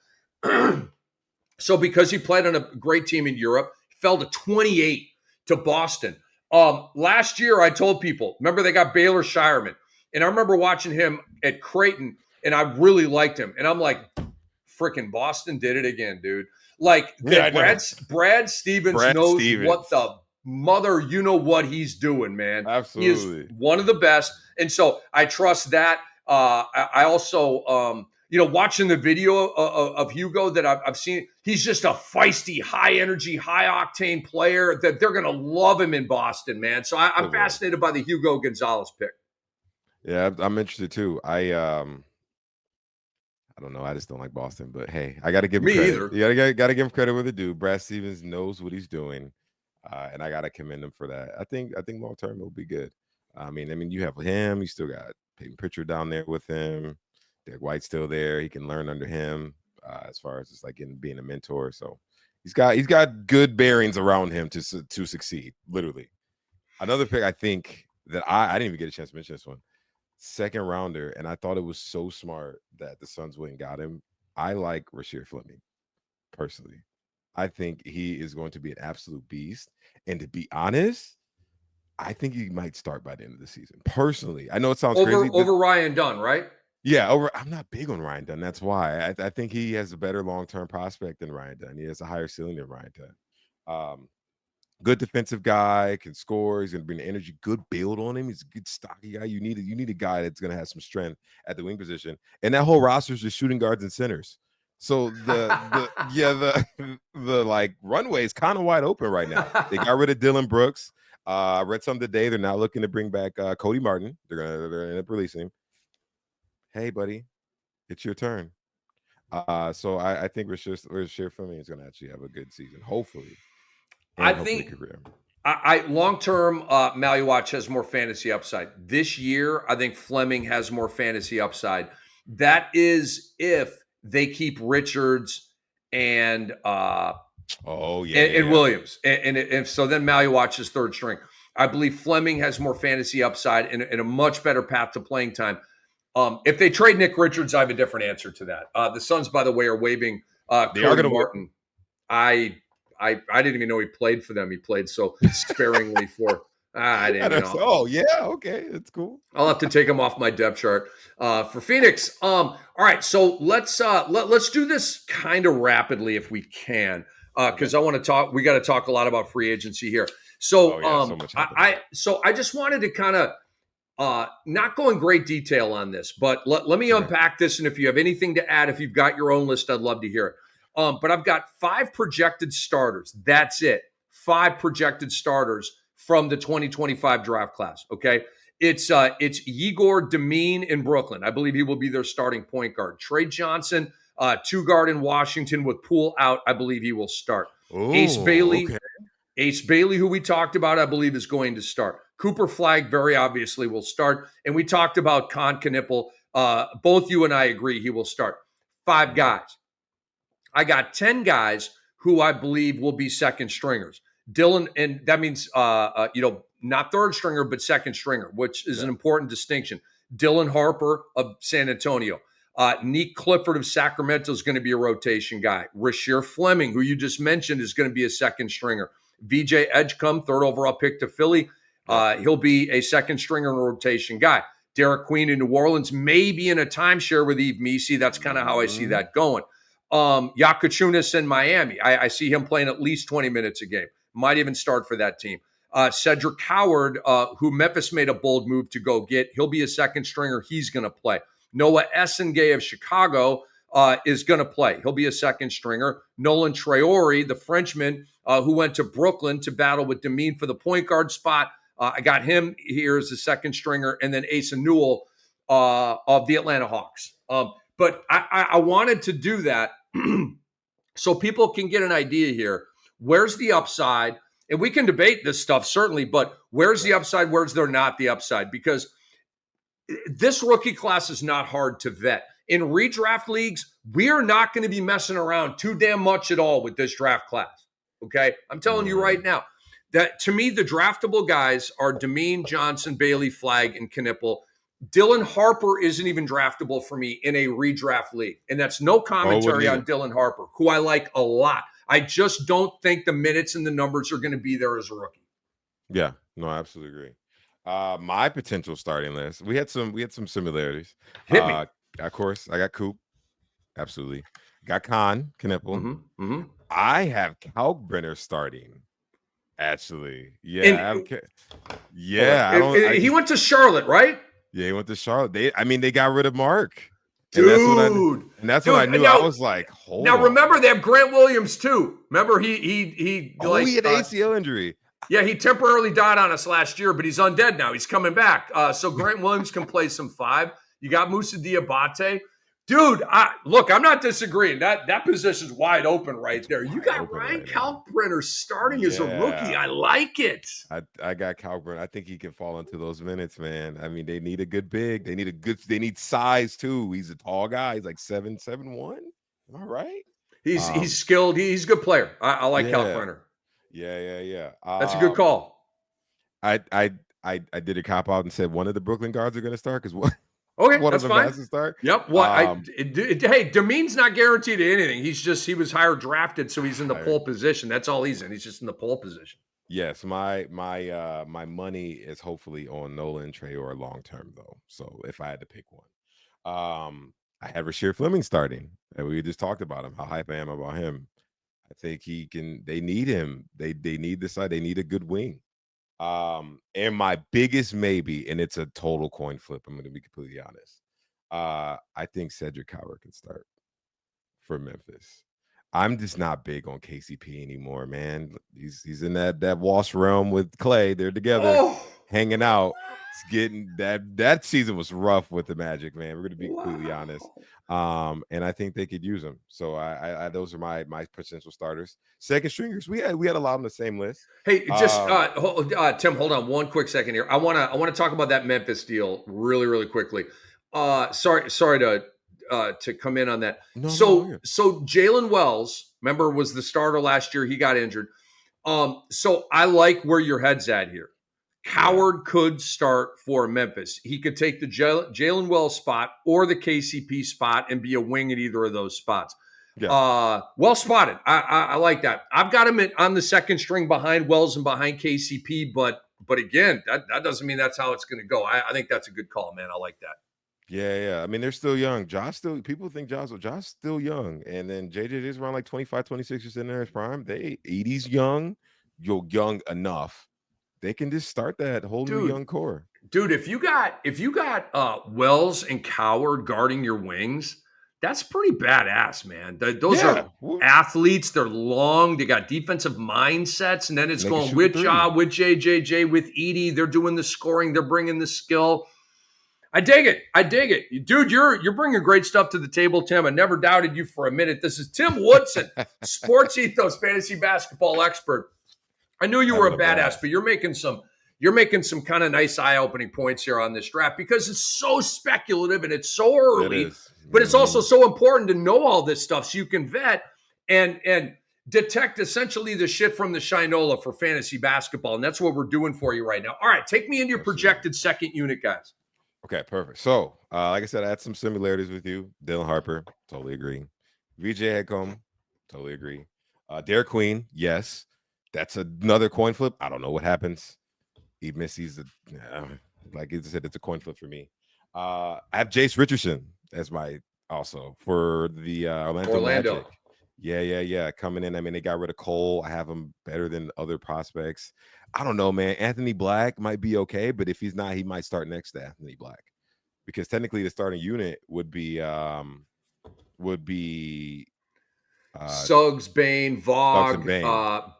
So because he played on a great team in Europe, he fell to 28 to Boston. Last year, I told people, remember they got Baylor Shireman. And I remember watching him at Creighton, and I really liked him. And I'm like, freaking Boston did it again, dude. Like, Brad Stevens knows what the mother, you know what he's doing, man. Absolutely. He is one of the best. And so I trust that. I also, watching the video of Hugo that I've seen, he's just a feisty, high energy, high octane player that they're going to love him in Boston, man. So I'm fascinated by the Hugo Gonzalez pick. Yeah, I'm interested too. I don't know. I just don't like Boston, but hey, I got to give him credit. Either. You got to give him credit where the due. Brad Stevens knows what he's doing, and I got to commend him for that. I think long term it'll be good. I mean, you have him. You still got Peyton Pritchard down there with him. Derek White's still there. He can learn under him as far as just like being a mentor. So he's got good bearings around him to succeed. Literally, another pick I think that I didn't even get a chance to mention this one. Second rounder, and I thought it was so smart that the Suns went and got him. I like Rasheed Fleming personally. I think he is going to be an absolute beast. And to be honest, I think he might start by the end of the season. Personally, I know it sounds crazy. Over Ryan Dunn, right? Yeah, I'm not big on Ryan Dunn. That's why I think he has a better long-term prospect than Ryan Dunn. He has a higher ceiling than Ryan Dunn. Good defensive guy, can score. He's going to bring the energy. Good build on him. He's a good stocky guy. You need a guy that's going to have some strength at the wing position. And that whole roster is just shooting guards and centers. So the like runway is kind of wide open right now. They got rid of Dylan Brooks. I read something today. They're now looking to bring back Cody Martin. They're gonna end up releasing him. Hey, buddy, it's your turn. So I think Rasheer Fleming is going to actually have a good season, hopefully, I and hopefully think career. I long term, Maluach has more fantasy upside. This year, I think Fleming has more fantasy upside. That is if they keep Richards and Oh yeah, yeah, and yeah. Williams, and so then Maluach is third string. I believe Fleming has more fantasy upside and a much better path to playing time. If they trade Nick Richards, I have a different answer to that. The Suns, by the way, are waiving They are Cody going to win. Martin. I didn't even know he played for them. He played so sparingly for. I didn't even know. Oh yeah, okay, that's cool. I'll have to take him off my depth chart for Phoenix. All right, so let's do this kind of rapidly if we can, because I want to talk. We got to talk a lot about free agency here. So So much happening. I just wanted to kind of not go in great detail on this, but let me unpack this. And if you have anything to add, if you've got your own list, I'd love to hear it. But I've got 5 projected starters. That's it. 5 projected starters from the 2025 draft class. Okay. It's Igor Demine in Brooklyn. I believe he will be their starting point guard. Trey Johnson, 2 guard in Washington with Poole out. I believe he will start. Ace Bailey. Okay. Ace Bailey, who we talked about, I believe is going to start. Cooper Flagg, very obviously, will start. And we talked about Con Knipple. Both you and I agree he will start. 5 guys. I got 10 guys who I believe will be second stringers. Dylan, and that means, not third stringer, but second stringer, which is an important distinction. Dylan Harper of San Antonio. Nick Clifford of Sacramento is going to be a rotation guy. Rasheer Fleming, who you just mentioned, is going to be a second stringer. VJ Edgecombe, third overall pick to Philly. He'll be a second stringer and rotation guy. Derek Queen in New Orleans, maybe in a timeshare with Yves Missi. That's kind of how I see that going. Yakuchunas in Miami. I see him playing at least 20 minutes a game. Might even start for that team. Cedric Howard, who Memphis made a bold move to go get. He'll be a second stringer. He's going to play. Noah Essengay of Chicago is going to play. He'll be a second stringer. Nolan Traore, the Frenchman, who went to Brooklyn to battle with Demine for the point guard spot. I got him here as a second stringer. And then Asa Newell of the Atlanta Hawks. But I wanted to do that so people can get an idea here. Where's the upside? And we can debate this stuff, certainly, but where's the upside? Where's there not the upside? Because this rookie class is not hard to vet. In redraft leagues, we are not going to be messing around too damn much at all with this draft class. Okay? I'm telling you right now that to me, the draftable guys are Demine, Johnson, Bailey, Flagg, and Knipple. Dylan Harper isn't even draftable for me in a redraft league. And that's no commentary on Dylan Harper, who I like a lot. I just don't think the minutes and the numbers are going to be there as a rookie. Yeah, no, I absolutely agree. My potential starting list. We had some similarities. Hit me. Of course, I got Coop. Absolutely. Got Knipple. I have Kalkbrenner starting. Actually, yeah, he went to Charlotte, right? Yeah, he went to Charlotte. They got rid of Mark. Dude. That's what I knew. I was like, hold on. Now remember, they have Grant Williams too. Remember, he had an ACL injury. Yeah, he temporarily died on us last year, but he's undead now. He's coming back. So Grant Williams can play some 5. You got Moussa Diabate. Dude, I'm not disagreeing. That position's wide open right there. You got Ryan Kalkbrenner starting as a rookie. I like it. I got Kalkbrenner. I think he can fall into those minutes, man. I mean, they need a good big. They need size too. He's a tall guy. He's like 7'1". Am I right? He's skilled. He's a good player. I like Kalkbrenner. Yeah. That's a good call. I did a cop out and said one of the Brooklyn guards are going to start because what? Okay, one that's of them fine. has to start. Yep. Hey, Demine's not guaranteed anything. He was higher drafted, so he's in the pole position. That's all he's in. He's just in the pole position. Yes, my money is hopefully on Nolan Traore long term though. So if I had to pick one, I had Rasheer Fleming starting, and we just talked about him. How hype I am about him. I think he can. They need him. They need this side. They need a good wing. And my biggest maybe, and it's a total coin flip, I'm going to be completely honest. I think Cedric Howard can start for Memphis. I'm just not big on KCP anymore, man. He's in that Walsh realm with Clay. They're together, Oh, hanging out. It's getting that season was rough with the Magic, man. We're gonna be completely honest. wow. And I think they could use them. So I those are my potential starters. Second stringers, we had a lot on the same list. Hey, just Tim, hold on one quick second here. I wanna talk about that Memphis deal really, really quickly. Sorry to come in on that. No, So yeah, so Jalen Wells, remember, was the starter last year. He got injured. So I like where your head's at here. yeah, Coward could start for Memphis. He could take the Jalen Wells spot or the KCP spot and be a wing at either of those spots. yeah. Well spotted. I like that. I've got him on the second string behind Wells and behind KCP, but again, that doesn't mean that's how it's going to go. I think that's a good call, man. I like that. Yeah. I mean, they're still young. Josh still people think Josh still young. And then JJ is around like 25, 26 just in his prime. They 80's young, you're young enough. They can just start that whole new Dude, young core. dude, if you got Wells and Coward guarding your wings, that's pretty badass, man. Those are Yeah. Woo. athletes. They're long. They got defensive mindsets, and then it's And they can going shoot the with three. Ja, with JJJ, with Edie. They're doing the scoring. They're bringing the skill. I dig it. I dig it, dude. You're bringing great stuff to the table, Tim. I never doubted you for a minute. This is Tim Woodson, Sports Ethos fantasy basketball expert. I knew you were Having a a badass, but blast. you're making some kind of nice eye-opening points here on this draft because it's so speculative and it's so It early, is. but it's also Mhm. so important to know all this stuff so you can vet and detect essentially the shit from the shinola for fantasy basketball. And that's what we're doing for you right now. All right, take me into your Absolutely. projected second unit, guys. Okay, perfect. So, like I said, I had some similarities with you. Dylan Harper, totally agree. VJ Edgecombe, totally agree. Derek Queen, yes. That's another coin flip. I don't know what happens. He misses the like I said, it's a coin flip for me. I have Jace Richardson as my also for the Orlando Orlando. Magic. Yeah. Coming in. I mean, they got rid of Cole. I have him better than other prospects. I don't know, man. Anthony Black might be okay, but if he's not, he might start next to Anthony Black because technically the starting unit would be uh Suggs, Bain, Suggs and Vogue, Bane.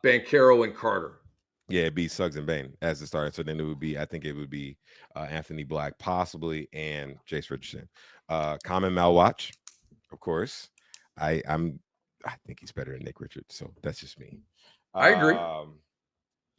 Bankero, and Carter. Yeah, it'd be Suggs and Bane as the starter. So then it would be, I think it would be Anthony Black possibly and Jace Richardson. Common Malwatch, of course. I think he's better than Nick Richards. So that's just me. I agree. Um,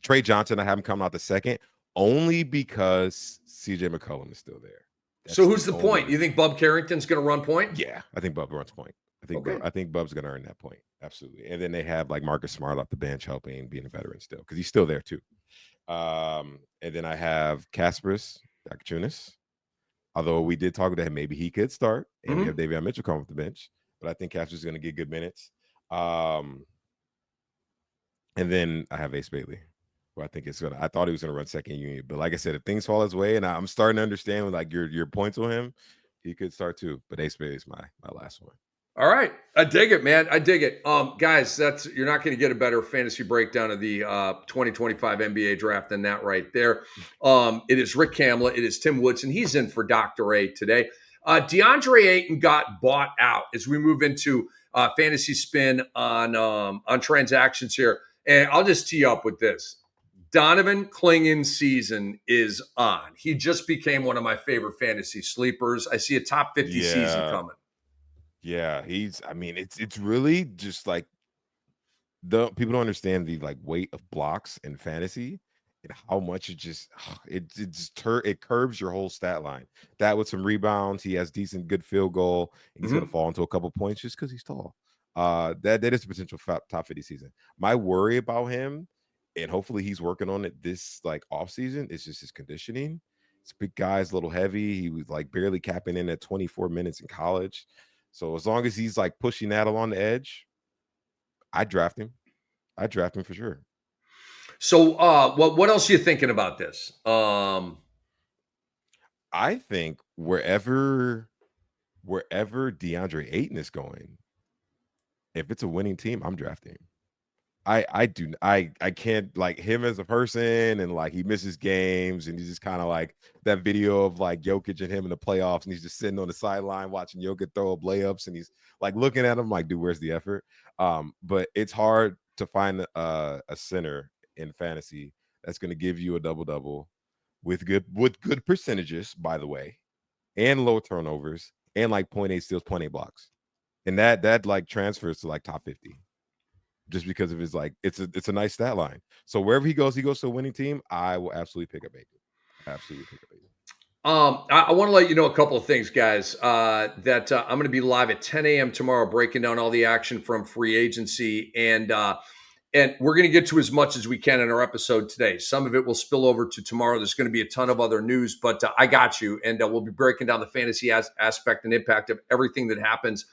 Trey Johnson, I have him coming out the second only because CJ McCollum is still there. So That's who's the the only point? You reason. think Bub Carrington's going to run point? Yeah, I think Bub runs point. Okay. I think Bub's gonna earn that point. Absolutely. And then they have like Marcus Smart off the bench helping being a veteran still, because he's still there too. And then I have Kasparis Akachunas. Although we did talk about him, maybe he could start, and we have Mm-hmm. Davion Mitchell coming off the bench, but I think Kasparis is gonna get good minutes. Um, and then I have Ace Bailey, who I think is gonna. I thought he was gonna run second unit, but like I said, if things fall his way, and I'm starting to understand like your points on him, he could start too. But Ace Bailey is my last one. All right. I dig it, man. I dig it. Guys, you're not going to get a better fantasy breakdown of the 2025 NBA draft than that right there. It is Rick Kamla. It is Tim Woodson. He's in for Dr. A today. DeAndre Ayton got bought out as we move into fantasy spin on transactions here. And I'll just tee up with this. Donovan Klingen's season is on. He just became one of my favorite fantasy sleepers. I see a top 50 season Yeah, coming. yeah. I mean, it's really just like the people don't understand the like weight of blocks in fantasy and how much it just it curbs your whole stat line. That with some rebounds, he has decent good field goal, and he's gonna Mhm. fall into a couple points just because he's tall. That is a potential top 50 season. My worry about him, and hopefully he's working on it this like off season, is just his conditioning. It's a big guy, he's a little heavy. He was like barely capping in at 24 minutes in college. So as long as he's like pushing that along the edge, I draft him. I draft him for sure. So, what else are you thinking about this? I think wherever DeAndre Ayton is going, if it's a winning team, I'm drafting him. I can't like him as a person, and like he misses games, and he's just kind of like that video of like Jokic and him in the playoffs, and he's just sitting on the sideline watching Jokic throw up layups, and he's like looking at him like, dude, where's the effort? But it's hard to find a center in fantasy that's going to give you a double double with good percentages, by the way, and low turnovers, and like point 0.8 steals, point 0.8 blocks, and that like transfers to like top 50. Just because of his like, it's a nice stat line. So wherever he goes to a winning team. I will absolutely pick up Aiton. Absolutely pick up Aiton. I want to let you know a couple of things, guys. That I'm going to be live at 10 a.m. tomorrow, breaking down all the action from free agency, and we're going to get to as much as we can in our episode today. Some of it will spill over to tomorrow. There's going to be a ton of other news, but I got you, and we'll be breaking down the fantasy aspect and impact of everything that happens,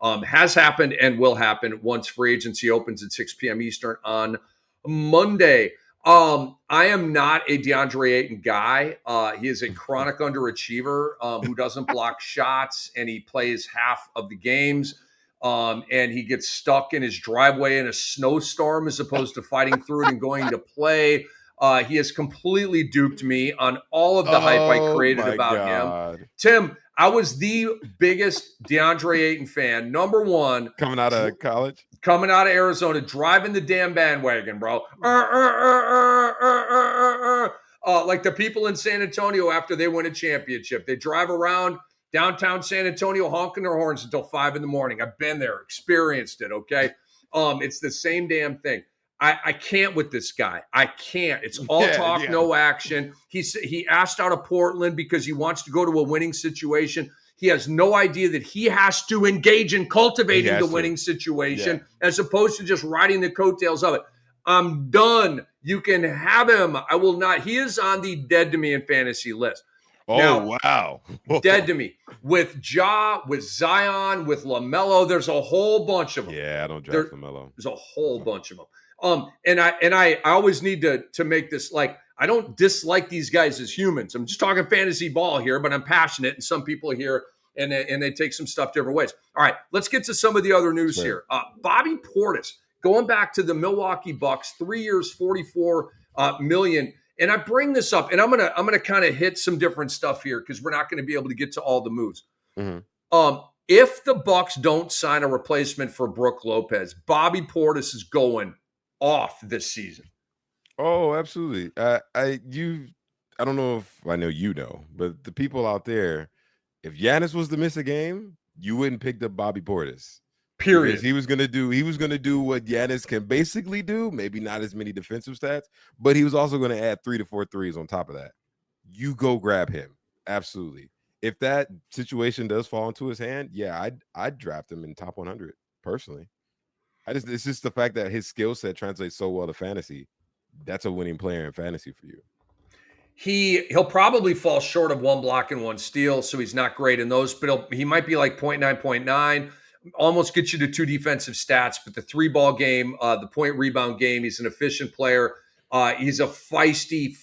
has happened, and will happen once free agency opens at 6 p.m. Eastern on Monday. I am not a DeAndre Ayton guy. He is a chronic underachiever who doesn't block shots, and he plays half of the games. And he gets stuck in his driveway in a snowstorm as opposed to fighting through it and going to play. He has completely duped me on all of the hype I created about him. Tim, I was the biggest DeAndre Ayton fan. Number one. Coming out of college? Coming out of Arizona, driving the damn bandwagon, bro. Like the people in San Antonio after they win a championship. They drive around downtown San Antonio honking their horns until 5 a.m. I've been there, experienced it, okay? It's the same damn thing. I can't with this guy. I can't. It's all talk, no action. He asked out of Portland because he wants to go to a winning situation. He has no idea that he has to engage in cultivating the winning situation as opposed to just riding the coattails of it. I'm done. You can have him. I will not. He is on the dead to me in fantasy list. Oh, now, wow. Dead to me. With Ja, with Zion, with LaMelo, there's a whole bunch of them. Yeah, I don't draft LaMelo. There's a whole bunch of them. And I always need to make this like, I don't dislike these guys as humans. I'm just talking fantasy ball here, but I'm passionate, and some people here and they take some stuff different ways. All right, let's get to some of the other news here. Bobby Portis, going back to the Milwaukee Bucks, 3 years, $44 million. And I bring this up, and I'm gonna kind of hit some different stuff here because we're not going to be able to get to all the moves. Mm-hmm. If the Bucks don't sign a replacement for Brook Lopez, Bobby Portis is going off this season. Oh, absolutely. I don't know if I know you know, but the people out there, if Giannis was to miss a game, you wouldn't pick up Bobby Portis. Period. Because he was gonna do what Giannis can basically do, maybe not as many defensive stats, but he was also gonna add 3 to 4 threes on top of that. You go grab him. Absolutely. If that situation does fall into his hand, yeah, I'd draft him in top 100 personally. It's just the fact that his skill set translates so well to fantasy. That's a winning player in fantasy for you. He'll probably fall short of 1 block and 1 steal, so he's not great in those, but he might be like 0.9, almost get you to 2 defensive stats, but the 3-ball game, the point rebound game, he's an efficient player. He's a feisty,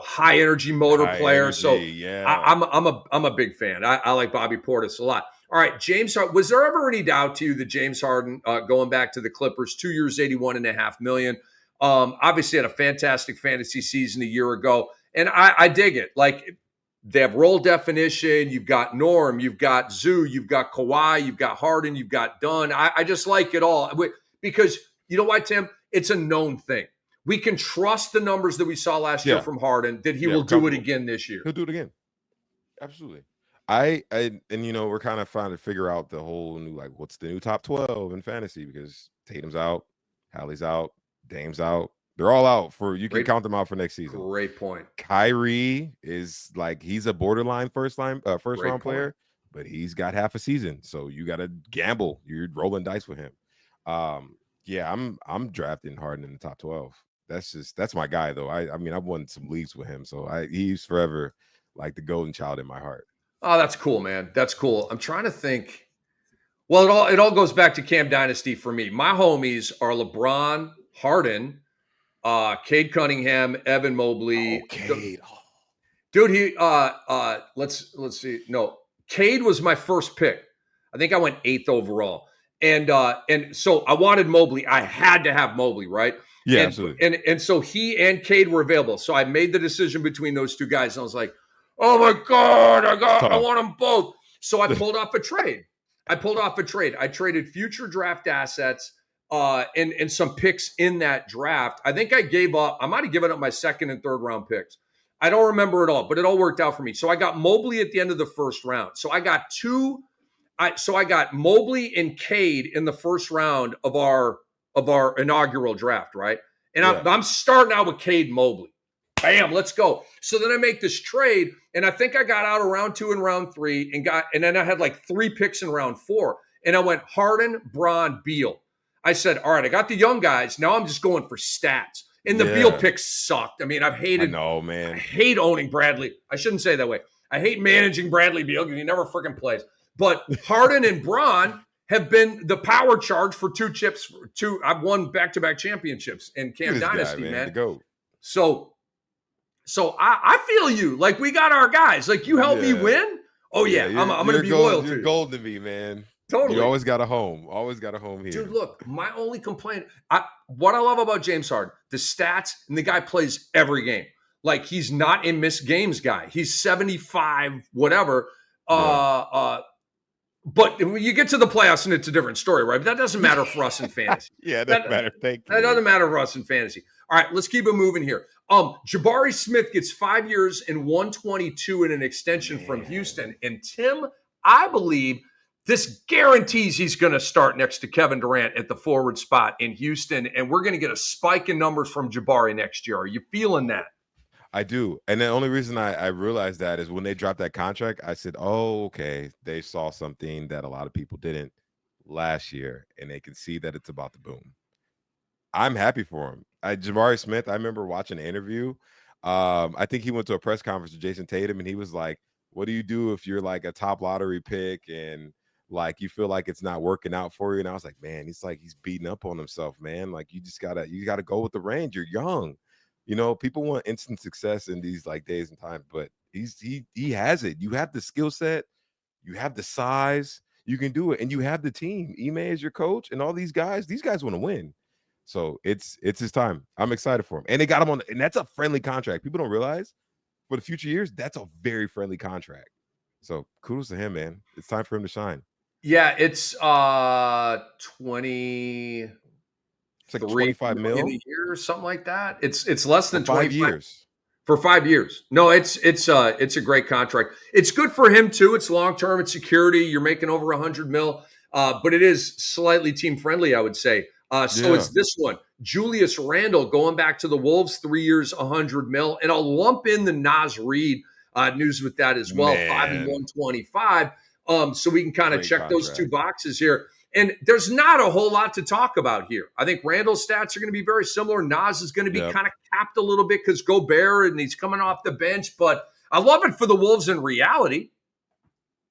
high energy motor player. So yeah. I'm a big fan. I like Bobby Portis a lot. All right, James Harden. Was there ever any doubt to you that James Harden, going back to the Clippers, 2 years, $81.5 million, obviously had a fantastic fantasy season a year ago, and I dig it. Like, they have role definition. You've got Norm, you've got Zoo, you've got Kawhi, you've got Harden, you've got Dunn. I just like it all because you know what, Tim? It's a known thing. We can trust the numbers that we saw last year from Harden that he will do it again this year. He'll do it again. Absolutely. And we're kind of trying to figure out the whole new, like, what's the new top 12 in fantasy, because Tatum's out, Hallie's out, Dame's out. They're all out you can count them out for next season. Great point. Kyrie is like, he's a borderline first round player, but he's got half a season. So you got to gamble. You're rolling dice with him. I'm drafting Harden in the top 12. That's my guy though. I mean, I've won some leagues with him. So he's forever like the golden child in my heart. Oh, that's cool, man. That's cool. I'm trying to think. Well, it all goes back to Cam Dynasty for me. My homies are LeBron, Harden, Cade Cunningham, Evan Mobley. Cade. Dude, let's see. No, Cade was my first pick. I think I went 8th overall. And so I wanted Mobley. I had to have Mobley, right? Yeah, And absolutely. and so he and Cade were available. So I made the decision between those two guys, and I was like, "Oh my god, I Tough. want them both." So I pulled off a trade. I traded future draft assets and some picks in that draft. I think I gave up. I might have given up my second and third round picks. I don't remember it all, but it all worked out for me. So I got Mobley at the end of the first round. So I got I got Mobley and Cade in the first round of our inaugural draft, right? And Yeah. I'm starting out with Cade Mobley. Bam, let's go. So then I make this trade, and I think I got out of round 2 and round 3, and then I had like 3 picks in round 4, and I went Harden, Braun, Beal. I said, all right, I got the young guys. Now I'm just going for stats. And the Beal Yeah. picks sucked. I mean, I know, man. hate owning Bradley. I shouldn't say it that way. I hate managing Bradley Beal because he never freaking plays. But Harden and Braun have been the power charge for 2 chips. I've won back-to-back championships in Cam Dynasty, guy, man. The GOAT. So I feel you. Like, we got our guys. Like, you help me win. Oh yeah, I'm going to be loyal to you. You're gold to me, man. Totally. You always got a home. Always got a home here. Dude, look, my only complaint, what I love about James Harden, the stats, and the guy plays every game. Like, he's not a missed games guy. He's 75, whatever. But when you get to the playoffs, and it's a different story, right? But that doesn't matter for us in fantasy. Yeah, it doesn't matter. Thank you. That doesn't matter for us in fantasy. All right, let's keep it moving here. Jabari Smith gets 5 years and 122 in an extension from Houston. And Tim, I believe this guarantees he's going to start next to Kevin Durant at the forward spot in Houston, and we're going to get a spike in numbers from Jabari next year. Are you feeling that? I do. And the only reason I realized that is when they dropped that contract, I said, oh, okay, they saw something that a lot of people didn't last year, and they can see that it's about to boom. I'm happy for him. Jabari Smith, I remember watching an interview. I think he went to a press conference with Jason Tatum, and he was like, what do you do if you're like a top lottery pick and like you feel like it's not working out for you? And I was like, man, he's beating up on himself, man. Like, you gotta go with the range. You're young. You know, people want instant success in these like days and times, but he has it. You have the skill set, you have the size, you can do it, and you have the team. Ime is your coach, and all these guys want to win. So it's his time. I'm excited for him. And they got him on, and that's a friendly contract. People don't realize for the future years, that's a very friendly contract. So kudos to him, man. It's time for him to shine. Yeah, it's 20. It's like 25 mil a year or something like that. It's less than 5 years. For 5 years. No, it's a great contract. It's good for him too. It's long term. It's security. You're making over 100 mil, but it is slightly team friendly, I would say. It's this one, Julius Randle, going back to the Wolves, 3 years, 100 mil, and I'll lump in the Naz Reid news with that as well, 5 and 125. So we can kind of check those 2 boxes here. And there's not a whole lot to talk about here. I think Randall's stats are going to be very similar. Naz is going to be kind of capped a little bit because Gobert, and he's coming off the bench. But I love it for the Wolves in reality.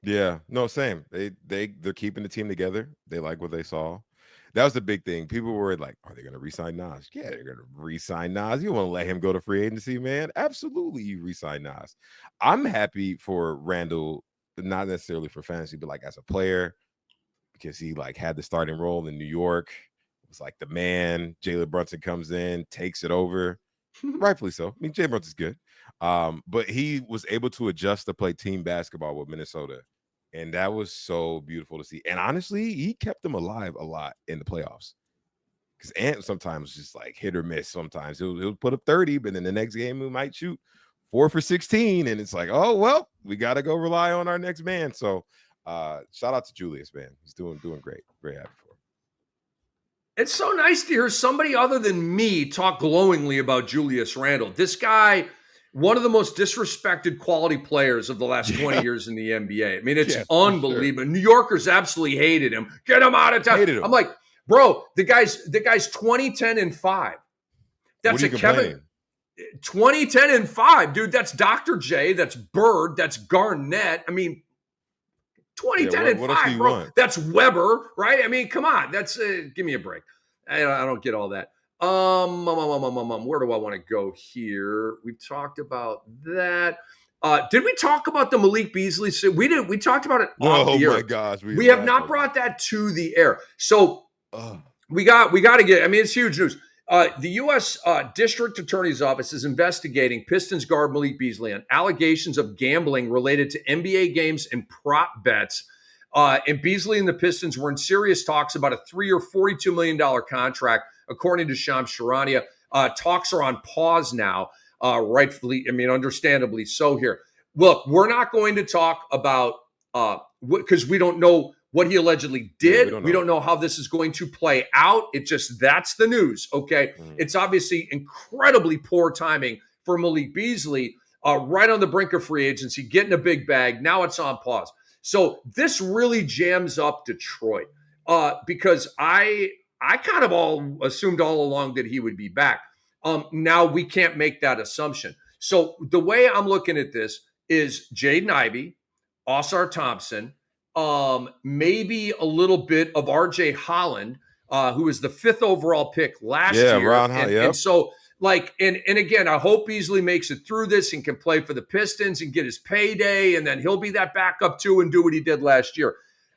Yeah, no, same. They're keeping the team together. They like what they saw. That was the big thing. People were like, are they going to re-sign Naz? Yeah, they're going to re-sign Naz. You want to let him go to free agency, man? Absolutely, you re-sign Naz. I'm happy for Randall, not necessarily for fantasy, but like as a player, because he like had the starting role in New York. It was like the man. Jalen Brunson comes in, takes it over. Rightfully so. I mean, Jalen Brunson's good. But he was able to adjust to play team basketball with Minnesota. And that was so beautiful to see. And honestly, he kept them alive a lot in the playoffs. Because Ant sometimes just like hit or miss. Sometimes he'll put up 30, but then the next game he might shoot 4 for 16. And it's like, oh, well, we got to go rely on our next man. So shout out to Julius, man. He's doing great. Very happy for him. It's so nice to hear somebody other than me talk glowingly about Julius Randle. This guy, one of the most disrespected quality players of the last 20 years in the NBA. I mean, it's unbelievable. Sure. New Yorkers absolutely hated him. Get him out of town. I'm like, bro, the guy's 20, 10, and 5. That's a Kevin. 20, 10, and 5, dude. That's Dr. J. That's Bird. That's Garnett. I mean, 20, 10, and 5, bro. Want? That's Weber, right? I mean, come on. That's give me a break. I don't get all that. Where do I want to go here? We've talked about that. Did we talk about the Malik Beasley? We did. We talked about it off Oh the my air. gosh, We have not talked brought that to the air. So about it. we got to get. I mean, it's huge news. The U.S. District Attorney's Office is investigating Pistons guard Malik Beasley on allegations of gambling related to NBA games and prop bets. And Beasley and the Pistons were in serious talks about a 3-year, $42 million contract, according to Shams Charania. Talks are on pause now, rightfully, I mean, understandably so here. Look, we're not going to talk about, because we don't know what he allegedly did. Yeah, we don't know how this is going to play out. It just, that's the news, okay? It's obviously incredibly poor timing for Malik Beasley, right on the brink of free agency, getting a big bag. Now it's on pause. So this really jams up Detroit, because I kind of all assumed all along that he would be back. Now we can't make that assumption. So the way I'm looking at this is Jaden Ivey, Osar Thompson, maybe a little bit of RJ Holland, who was the 5th overall pick last year. And so, like, and again, I hope Beasley makes it through this and can play for the Pistons and get his payday, and then he'll be that backup too and do what he did last year.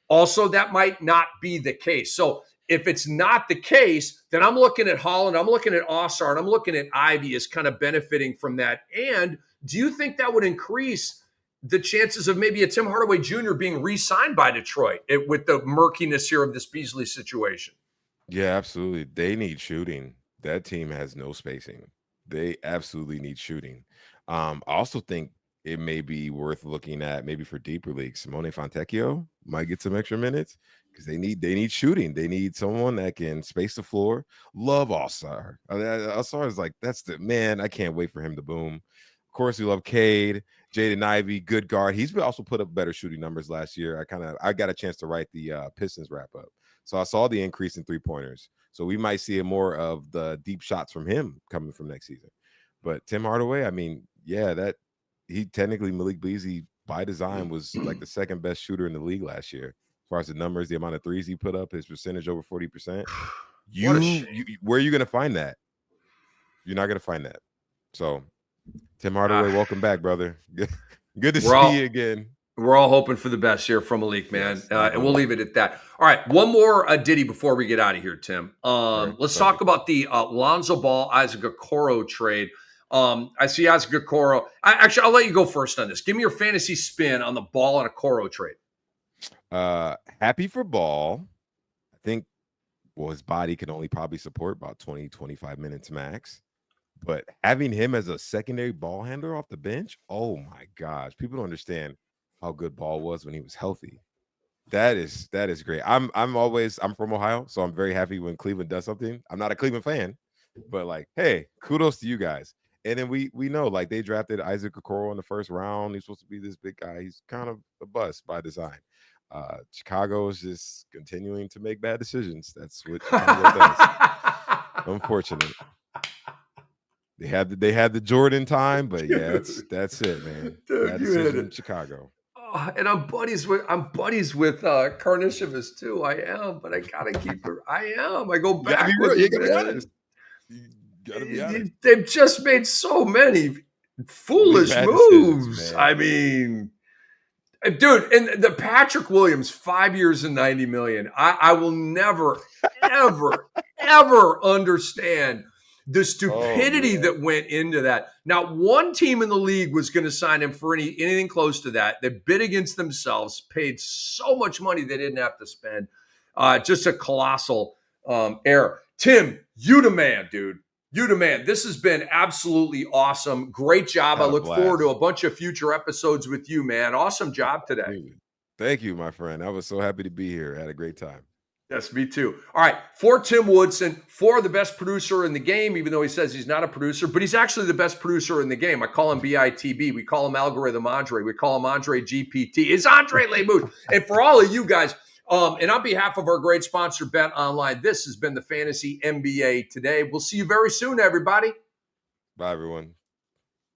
Also, that might not be the case. So if it's not the case, then I'm looking at Holland, I'm looking at Osar, and I'm looking at Ivy as kind of benefiting from that. And do you think that would increase the chances of maybe a Tim Hardaway Jr. being re-signed by Detroit with the murkiness here of this Beasley situation? Yeah, absolutely. They need shooting. That team has no spacing. They absolutely need shooting. I also think it may be worth looking at maybe for deeper leagues. Simone Fontecchio might get some extra minutes because they need shooting. They need someone that can space the floor. Love Allstar. Allstar is like, that's the man. I can't wait for him to boom. Of course, we love Cade, Jaden Ivey, good guard. He's also put up better shooting numbers last year. I got a chance to write the Pistons wrap up. So I saw the increase in 3-pointers. So we might see more of the deep shots from him coming from next season. But Tim Hardaway, I mean, yeah, that he technically Malik Beasley by design was like the second best shooter in the league last year. As far as the numbers, the amount of threes he put up, his percentage over 40%. What a shame. Where are you going to find that? You're not going to find that. So Tim Hardaway, welcome back, brother. Good to see you again. We're all hoping for the best here from Malik, man. Yes, and we'll leave it at that. All right, one more ditty before we get out of here, Tim. Let's talk about the Lonzo Ball, Isaac Okoro trade. I see Isaac Okoro. Actually, I'll let you go first on this. Give me your fantasy spin on the Ball and Okoro trade. Happy for Ball. I think, his body can only probably support about 20, 25 minutes max. But having him as a secondary ball handler off the bench, oh my gosh, people don't understand how good Ball was when he was healthy. That is great. I'm from Ohio, so I'm very happy when Cleveland does something. I'm not a Cleveland fan, but like, hey, kudos to you guys. And then we know, like, they drafted Isaac Okoro in the first round. He's supposed to be this big guy. He's kind of a bust by design. Chicago is just continuing to make bad decisions. That's what Chicago does. Unfortunate. They had the Jordan time, but yeah, that's it, man. Dude, bad decision in Chicago. And I'm buddies with Karnisovas too. I am, but I gotta keep it. I am. I go back with you gotta be honest. You gotta be honest. They've just made so many foolish moves. I mean, dude, and the Patrick Williams, 5 years and $90 million. I will never, ever, ever understand the stupidity that went into that. Now, one team in the league was going to sign him for anything close to that. They bid against themselves, paid so much money they didn't have to spend. Just a colossal error. Tim, you the man, dude. You the man. This has been absolutely awesome. Great job. I look forward to a bunch of future episodes with you, man. Awesome job today. Dude, thank you, my friend. I was so happy to be here. I had a great time. Yes, me too. All right, for Tim Woodson, for the best producer in the game, even though he says he's not a producer, but he's actually the best producer in the game. I call him BITB. We call him Algorithm Andre. We call him Andre GPT. It's Andre Lemuth. And for all of you guys, and on behalf of our great sponsor, Bet Online, this has been the Fantasy NBA Today. We'll see you very soon, everybody. Bye, everyone.